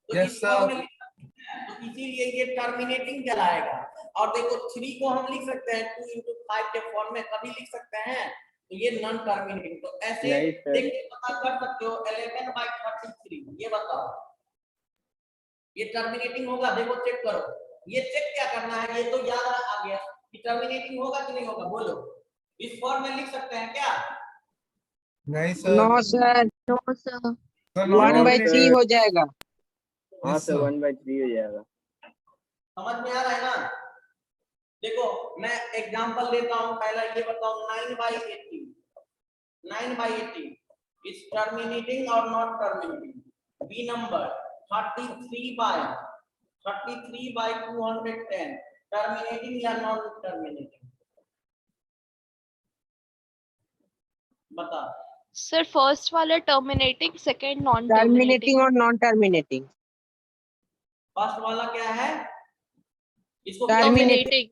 तो Yes, इस sir. फॉर्म में लिख सकते हैं, तो इसीलिए ये टर्मिनेटिंग कहलाएगा। और देखो 3 को हम लिख सकते हैं 2 into 5 के फॉर्म में, कभी लिख सकते हैं, तो ये नॉन टर्मिनेटिंग। तो ऐसे नहीं सर। देख के पता कर सकते हो 11/33, ये बताओ ये टर्मिनेटिंग होगा, देखो चेक करो, ये चेक क्या करना है, ये तो याद आ गया कि टर्मिनेटिंग होगा कि नहीं होगा, बोलो इस फॉर्म में लिख सकते हैं क्या? नहीं sir, no sir, No, sir. Sir 1/3 हो जाएगा। हाँ Yes, सर, sir. 1/3 हो जाएगा। समझ में आ रहा है ना? देखो मैं एग्जांपल देता हूं, पहला ये बताओ 9/18 is terminating or not terminating? B number 33/210 terminating या non terminating, बता। सर फर्स्ट वाला टर्मिनेटिंग, सेकंड नॉन टर्मिनेटिंग और नॉन टर्मिनेटिंग। फर्स्ट वाला क्या है, इसको टर्मिनेटिंग।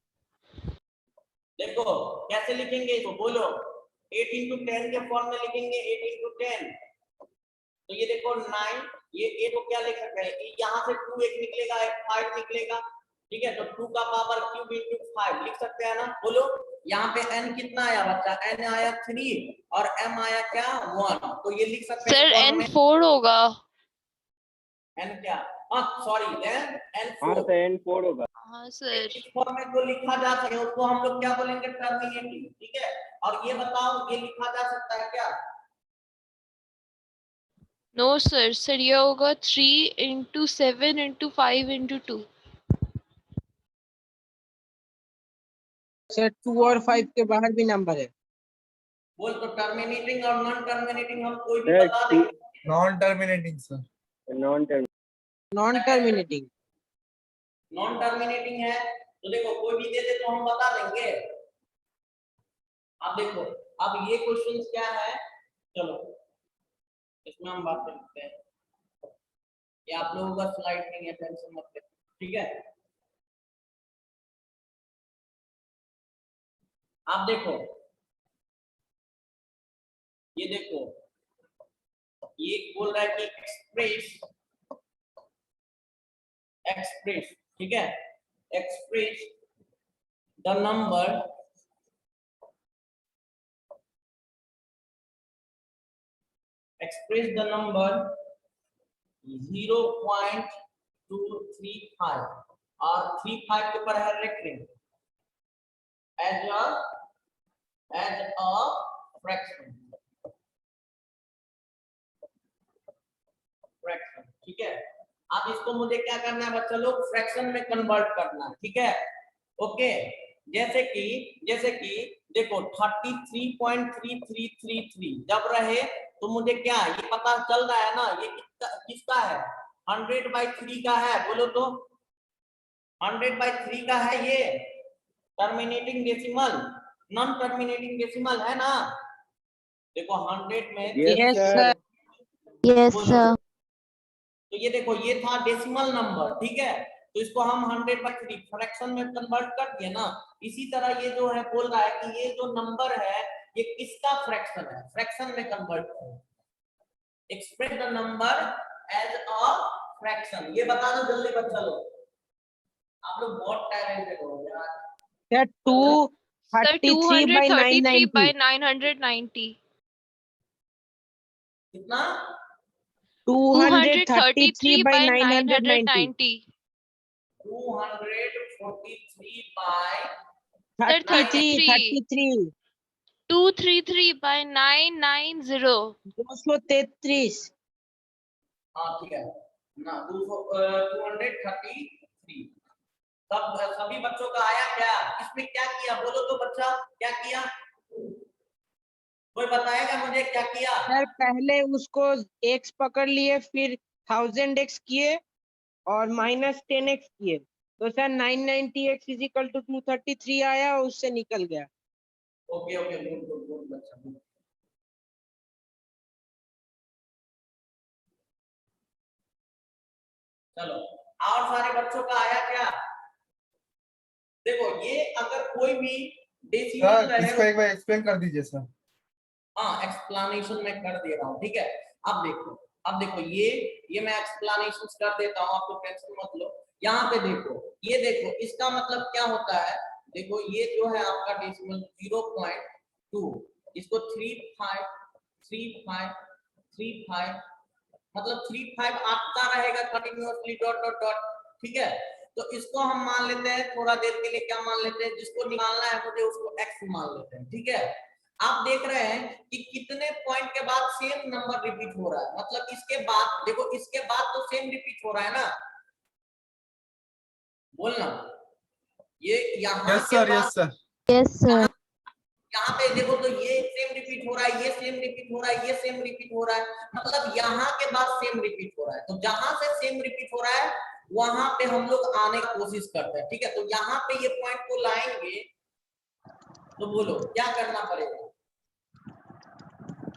देखो कैसे लिखेंगे इसको, बोलो 8 into 10 के फॉर्म में लिखेंगे, 8 into 10, तो ये देखो 9, ये 8 को क्या लिख सकते हैं, यहाँ से 2 एक निकलेगा, 5 निकलेगा, ठीक है, तो 2 का पावर क्यूब into 5 लिख सकते हैं ना, बोलो। यहाँ पे n कितना आया बच्चा, n आया 3 और m आया क्या 1, तो ये लिख सकते हैं सर इस form n में। 4 होगा। n क्या, सॉरी n हाँ 4, सर, N4 होगा। हाँ सर। इस फॉर्म में जो लिखा जा सके उसको हम लोग क्या बोलेंगे, टर्मिनेटिंग, ठीक है। और ये बताओ ये लिखा जा सकता है क्या? नो सर, सर ये होगा 3 into 7 into 5 into 2। सर 2 और 5 के बाहर भी नंबर है। बोल तो टर्मिनेटिंग और नॉन टर्मिनेटिंग हम कोई भी सर, बता देंगे। Non terminating sir. Non term. Non terminating. Non terminating है तो देखो कोई भी दे दे तो हम बता देंगे। अब देखो अब ये क्वेश्चन क्या है, चलो इसमें हम बात करते हैं। ये आप लोगों का स्लाइड नहीं है, टेंशन मत लो, ठीक है। आप देखो ये देखो ये बोल रहा है कि एक्सप्रेस, ठीक है, express the number express the number 0.235 और 35 के ऊपर है रेक्टिंग as a fraction, ठीक है। अब इसको मुझे क्या करना है बच्चा लोग, फ्रैक्शन में कन्वर्ट करना है, ठीक है, ओके। जैसे कि देखो 33.3333 जब रहे तो मुझे क्या ये पता चल रहा है ना, ये किसका है, 100/3 का है, बोलो तो 100/3 का है ये terminating decimal, non terminating decimal है ना। देखो 100 में यस सर। Yes, बोलो। sir. तो ये देखो ये था डेसिमल नंबर, ठीक है। तो इसको हम 100/3 फ्रैक्शन में कन्वर्ट कर दिए ना। इसी तरह ये जो है बोल रहा है कि ये जो नंबर है ये किसका फ्रैक्शन है, फ्रैक्शन में कन्वर्ट करो, express the number as a fraction. ये बता दो जल्दी बच्चा लोग, आप लोग बहुत टैलेंटेड हो यार। Sir Sir, 233 by 233 by 990. 990. कितना? 233 by 990. 990. 243 by Sir, 33 233 by 990. 233. हाँ ठीक है ना, 233। सभी बच्चों का आया क्या? इसमें क्या किया बोलो तो बच्चा, क्या किया? कोई बताएगा मुझे क्या किया? सर पहले उसको x पकड़ लिए, फिर 1000x किए और -10x किए, तो sir 990x is equal to 233 आया और उससे निकल गया। Okay okay, good good good बच्चा, गुड। चलो और सारे बच्चों का आया क्या? देखो ये अगर कोई भी डेसिमल सर इसको रहे, एक बार एक्सप्लेन कर दीजिए सर। हाँ एक्सप्लेनेशन मैं कर दे रहा हूँ, ठीक है। अब देखो ये मैं एक्सप्लेनेशन कर देता हूँ, आपको टेंशन मत लो। यहाँ पे देखो, ये देखो इसका मतलब क्या होता है। देखो ये जो है आपका डेसिमल 0.2, इसको 3535 मतलब 35 आता रहेगा कंटिन्यूअसली डॉट डॉट डॉट, ठीक है। तो इसको हम मान लेते हैं थोड़ा देर के लिए, क्या मान लेते हैं, जिसको निकालना है मुझे उसको x मान लेते हैं, ठीक है। आप देख रहे हैं कि कितने पॉइंट के बाद सेम नंबर रिपीट हो रहा है, मतलब इसके बाद देखो, इसके बाद तो सेम रिपीट हो रहा है ना, बोलना ये यहाँ यस के सर, बाद, यस सर, Yes, sir. यहाँ पे देखो तो ये सेम रिपीट हो रहा है, ये सेम रिपीट हो रहा है, ये सेम रिपीट हो रहा है, मतलब यहाँ के बाद सेम रिपीट हो रहा है। तो जहां से सेम रिपीट हो रहा है वहां पे हम लोग आने की कोशिश करते हैं, ठीक है। तो यहाँ पे ये पॉइंट को लाएंगे, तो बोलो क्या करना पड़ेगा?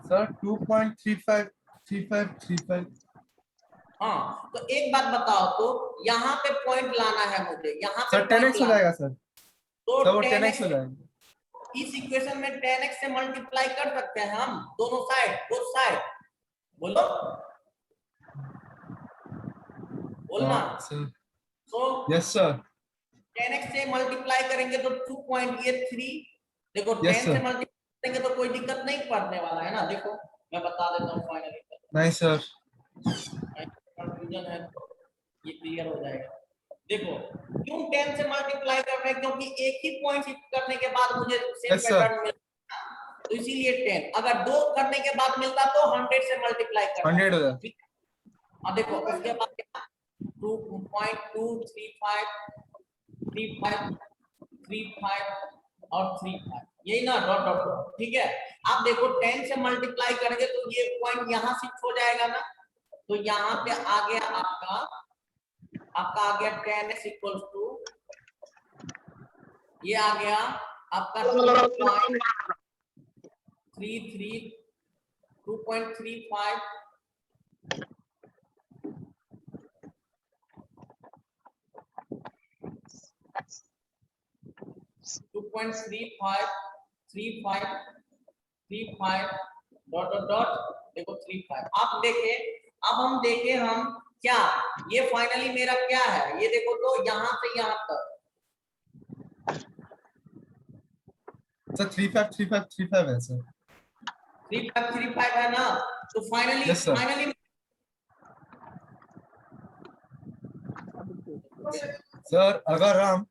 सर 2.353535। हाँ तो एक बात बताओ, तो यहाँ पे पॉइंट लाना है मुझे, यहाँ पे सर 10x हो जाएगा सर, तो सर वो 10x हो जाएगा। इस इक्वेशन में 10x से मल्टीप्लाई कर सकते हैं हम दोनों साइड, बोथ साइड, बोलो बोलना। तो यस सर, 10x से मल्टीप्लाई करेंगे तो 2.83, देखो 10 Yes, से sir. मल्टीप्लाई करेंगे तो कोई दिक्कत नहीं पड़ने वाला है ना। देखो मैं बता देता हूँ फाइनली, नहीं सर, कंफ्यूजन है तो ये क्लियर हो जाएगा। देखो क्यों 10 से मल्टीप्लाई कर रहे हैं, क्योंकि एक ही पॉइंट शिफ्ट करने के बाद मुझे सेम Yes, sir. पैटर्न मिलता, तो इसीलिए 10। अगर 2 करने के बाद मिलता तो 100 से मल्टीप्लाई करना, 100 हो जाएगा। अब देखो उसके बाद क्या 2.235 और 35, यही ना, डॉट डॉट डॉट, ठीक है। आप देखो 10 से मल्टीप्लाई करेंगे तो ये पॉइंट यहाँ शिफ्ट हो जाएगा ना, तो यहाँ पे आ गया आपका आ गया 10x इक्वल्स टू, ये आ गया आपका 2.35 2.35 डॉट डॉट डॉट, देखो 35। अब देखे, अब हम देखे हम क्या, ये फाइनली मेरा क्या है, ये देखो तो यहाँ से यहाँ तक सर 353535 है सर, 3535 है ना। तो फाइनली Yes, sir. सर अगर हम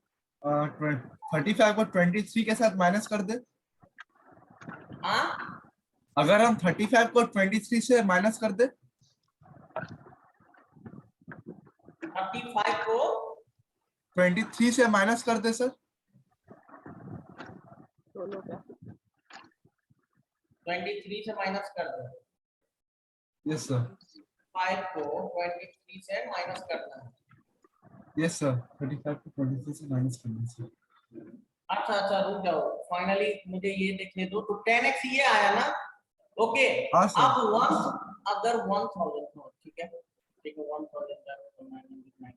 35 को 23 के साथ माइनस कर दे, हाँ अगर हम 35 को 23 से माइनस कर दे, 35 को 23 से माइनस कर दे सर, 23 से माइनस कर दो, यस सर, 5 को 23 से माइनस करना है। यस सर, 35 को 23 से माइनस कर दे सर। अच्छा अच्छा रुक जाओ, फाइनली मुझे ये देखने दो। तो 10x ये आया ना, ओके। हाँ, सर। अब 1 अगर 1000 हो, ठीक है, देखो 1000 999,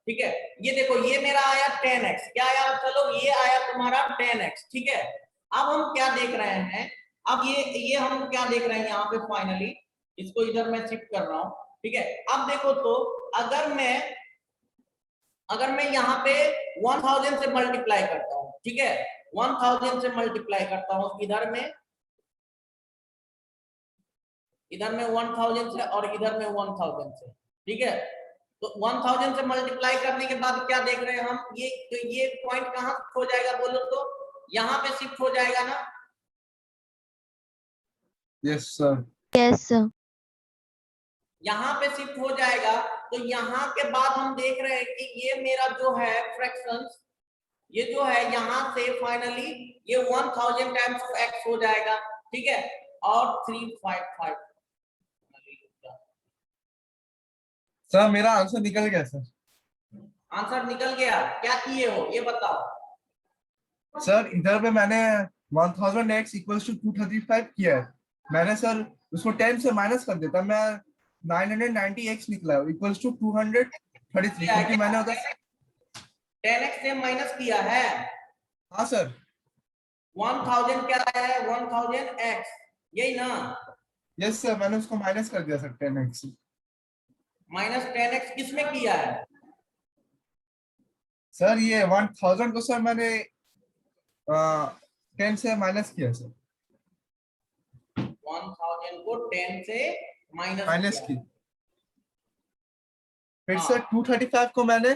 ठीक है। ये देखो ये मेरा आया 10x, क्या आया चलो ये आया तुम्हारा 10x, ठीक है। अब हम क्या देख रहे हैं, अब ये हम क्या देख रहे हैं यहाँ पे फाइनली, इसको इधर मैं शिफ्ट कर रहा हूँ, ठीक है। अब देखो तो अगर मैं यहाँ पे 1000 से मल्टीप्लाई करता हूँ, ठीक है, 1000 से मल्टीप्लाई करता हूँ इधर में 1000 से और इधर में 1000 से, ठीक है। तो 1000 से मल्टीप्लाई करने के बाद क्या देख रहे हैं हम, ये पॉइंट कहाँ हो जाएगा बोलो तो, यहाँ पे शिफ्ट हो जाएगा ना। Yes sir. Yes, sir. यहाँ पे शिफ्ट हो जाएगा, तो यहाँ के बाद हम देख रहे हैं कि ये मेरा जो है फ्रैक्शंस, ये जो है यहाँ से फाइनली ये 1000 टाइम्स x हो जाएगा, ठीक है, और 355। सर मेरा आंसर निकल गया सर। आंसर निकल गया, क्या किए हो ये बताओ। सर इधर पे मैंने 1000x इक्वल्स टू 235 किया है, मैंने सर उसको 10 से माइनस कर देता, मैं 990x निकला इक्वल्स टू 233, क्योंकि मैंने उधर 10x से माइनस किया है। हाँ सर। 1000 क्या है 1000x, यही ना। यस सर, मैंने उसको माइनस कर दिया सर 10x से। माइनस 10x किसमें किया है सर ये 1000 को सर मैंने 10 से माइनस किया सर। 1000 को 10 से माइनस की, फिर हाँ। सर 235 को मैंने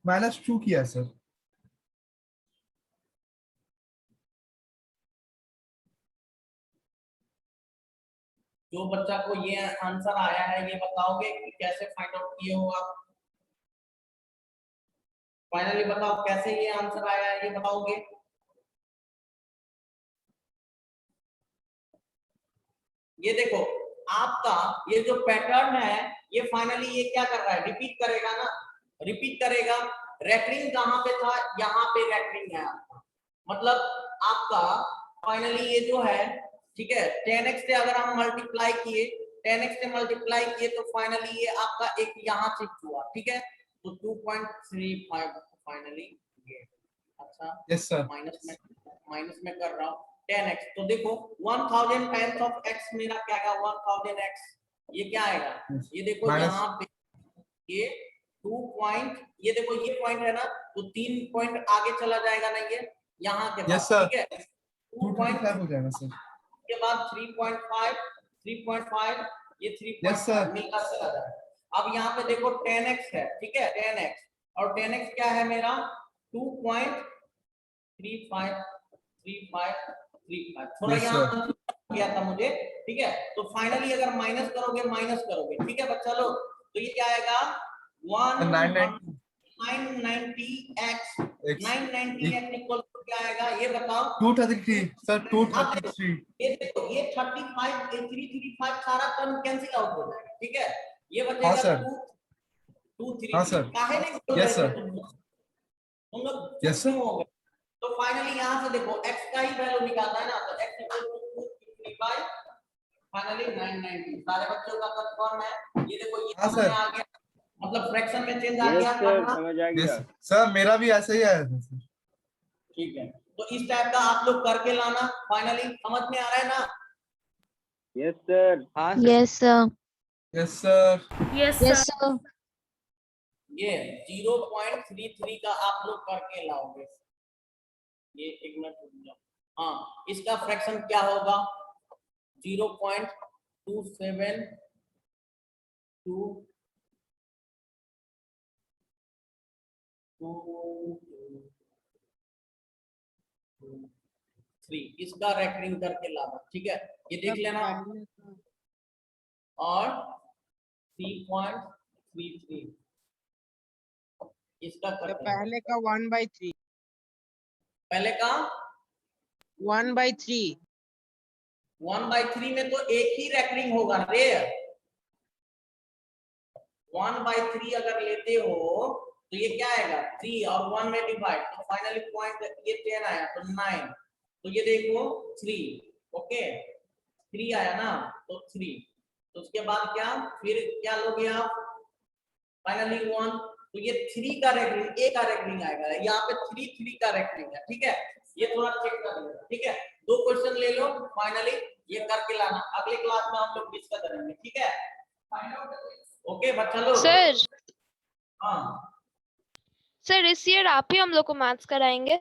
-2 किया सर। जो बच्चा को ये आंसर आया है ये बताओगे कि कैसे फाइंड आउट किए हो आप, फाइनली बताओ कैसे ये आंसर आया है ये बताओगे। ये देखो आपका ये जो पैटर्न है ये फाइनली ये क्या कर रहा है, रिपीट करेगा ना, रिपीट करेगा। रेकरिंग कहाँ पे था, यहाँ पे रेकरिंग है आपका, मतलब आपका फाइनली ये जो है, ठीक है, 10x से अगर हम मल्टीप्लाई किए, 10x से मल्टीप्लाई किए तो फाइनली ये आपका एक यहाँ शिफ्ट हुआ, ठीक है, तो 2.35 फाइनली ये। अच्छा यस सर। माइनस में कर रहा हूँ 10x, तो देखो 1000 टाइम्स ऑफ x मेरा क्या आएगा 1000x, ये क्या आएगा, ये देखो यहाँ पे ये 2 पॉइंट, ये देखो ये पॉइंट है ना, तो 3 पॉइंट आगे चला जाएगा ना ये यहाँ के बाद, ठीक है, 2.5 हो जाएगा सर। के बाद 3.5 ये 3.5 मिलता चला जाएगा। अब यहाँ पे देखो 10x है, ठीक है, 10x और 10x क्या है मेरा 2.35 थोड़ा यहाँ गया था मुझे, ठीक है। तो फाइनली अगर माइनस करोगे, ठीक है बच्चा लोग, तो ये क्या आएगा 990x इक्वल टू क्या आएगा ये बताओ 233 सर। 233 ये देखो ये 35 335 सारा टर्म कैंसिल आउट हो जाएगा, ठीक है, ये बचेगा 2 हाँ सर। काहे नहीं बोल यस रहे सर। तुम लोग यस सर। हो गए। तो फाइनली यहाँ से देखो x का ही वैल्यू निकालना है ना, तो x इक्वल टू 235 फाइनली 990, सारे बच्चों का कंफर्म है। ये देखो ये हाँ सर। आ गया, मतलब फ्रैक्शन में चेंज आ गया, समझ आ गया सर, मेरा भी ऐसा ही आया था सर। ठीक है, तो इस टाइप का आप लोग करके लाना, फाइनली समझ में आ रहा है ना। Yes sir. हाँ Yes, sir. Yes sir. Yes Yes, sir. sir. ये 0.33 का आप लोग करके लाओगे, ये एक मिनट रुक जाओ, हाँ इसका फ्रैक्शन क्या होगा 0.272 3, इसका रेकरिंग करके लाना, ठीक है, ये देख लेना। और 3.33 इसका तो करके पहले का 1/3 पहले का 1/3 1/3 में तो एक ही रेकरिंग होगा रे, 1/3 अगर लेते हो तो ये क्या आएगा 3 और 1 में डिवाइड, तो फाइनली पॉइंट ये 10 आया तो 9, तो ये देखो 3, ओके 3 आया ना, तो 3, तो उसके बाद क्या फिर क्या लोगे आप फाइनली 1, तो ये 3 का रेकरिंग, ए का रेकरिंग आएगा, यहाँ पे 3 का रेकरिंग है, ठीक है। ये थोड़ा चेक कर लो, ठीक है। 2 क्वेश्चन ले लो, फाइनली ये करके लाना, अगले क्लास में हम लोग डिस्कस करेंगे, ठीक है। ओके बच्चा लोग। सर हाँ सर इस ईयर आप ही हम लोग को मैथ्स कराएंगे?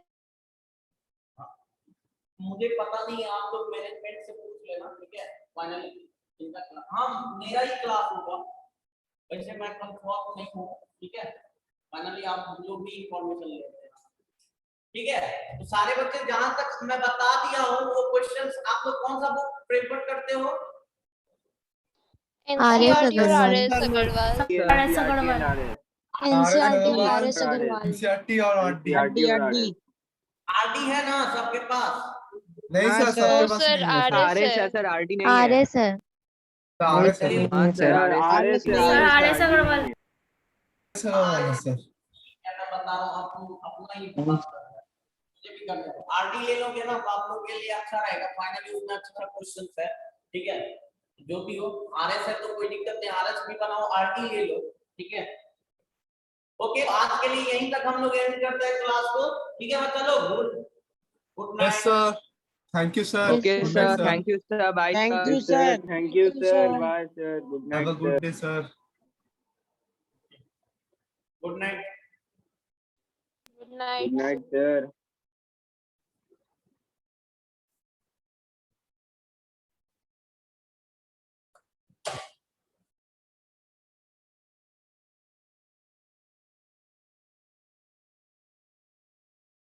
मुझे पता नहीं, आप लोग मैनेजमेंट से पूछ लेना, ठीक है। फाइनली इनका क्लास, हाँ मेरा ही क्लास होगा, वैसे मैं कंफर्म नहीं हूँ, ठीक है। फाइनली आप हम लोग भी इंफॉर्मेशन ले रहे हैं, ठीक है। तो सारे बच्चे जहां तक मैं बता दिया हूँ वो क्वेश्चंस, आप लोग कौन सा बुक प्रेफर करते हो? RS NCERT और Agarwal. RS Agarwal. RS Agarwal. NCERT RS Agarwal. NCERT और आरटी। आरडी है ना सबके पास? नहीं हाँ, सर, सर। सबके नो पास सर नहीं है सर। RS RS है। है सर, RD नहीं है। RS है। RS चलिए, है हाँ sir, RS sir RS Agarwal. Sir. क्या मैं बता रहा हूँ, आपको अपना ही बात कर रहा है, मुझे भी करना है। आरडी ले लोगे ना तो आप लोगों के लिए अच्छा रहेगा, फाइनली उसमें अच्छा क्वेश्चंस है, ठीक है। जो भी हो, आरएस है तो कोई दिक्कत नहीं, आरएस भी बनाओ, आरडी ले लो, ठीक है। ओके, आज के लिए यहीं तक हम लोग एंड करते हैं क्लास को, ठीक है बच्चा लोग। Good night. Yes sir, thank you sir. Okay good sir, night sir. Thank you sir, bye Thank sir. you, sir. Thank you sir, bye sir, good have a night good day sir. Good night. Good night. Sir.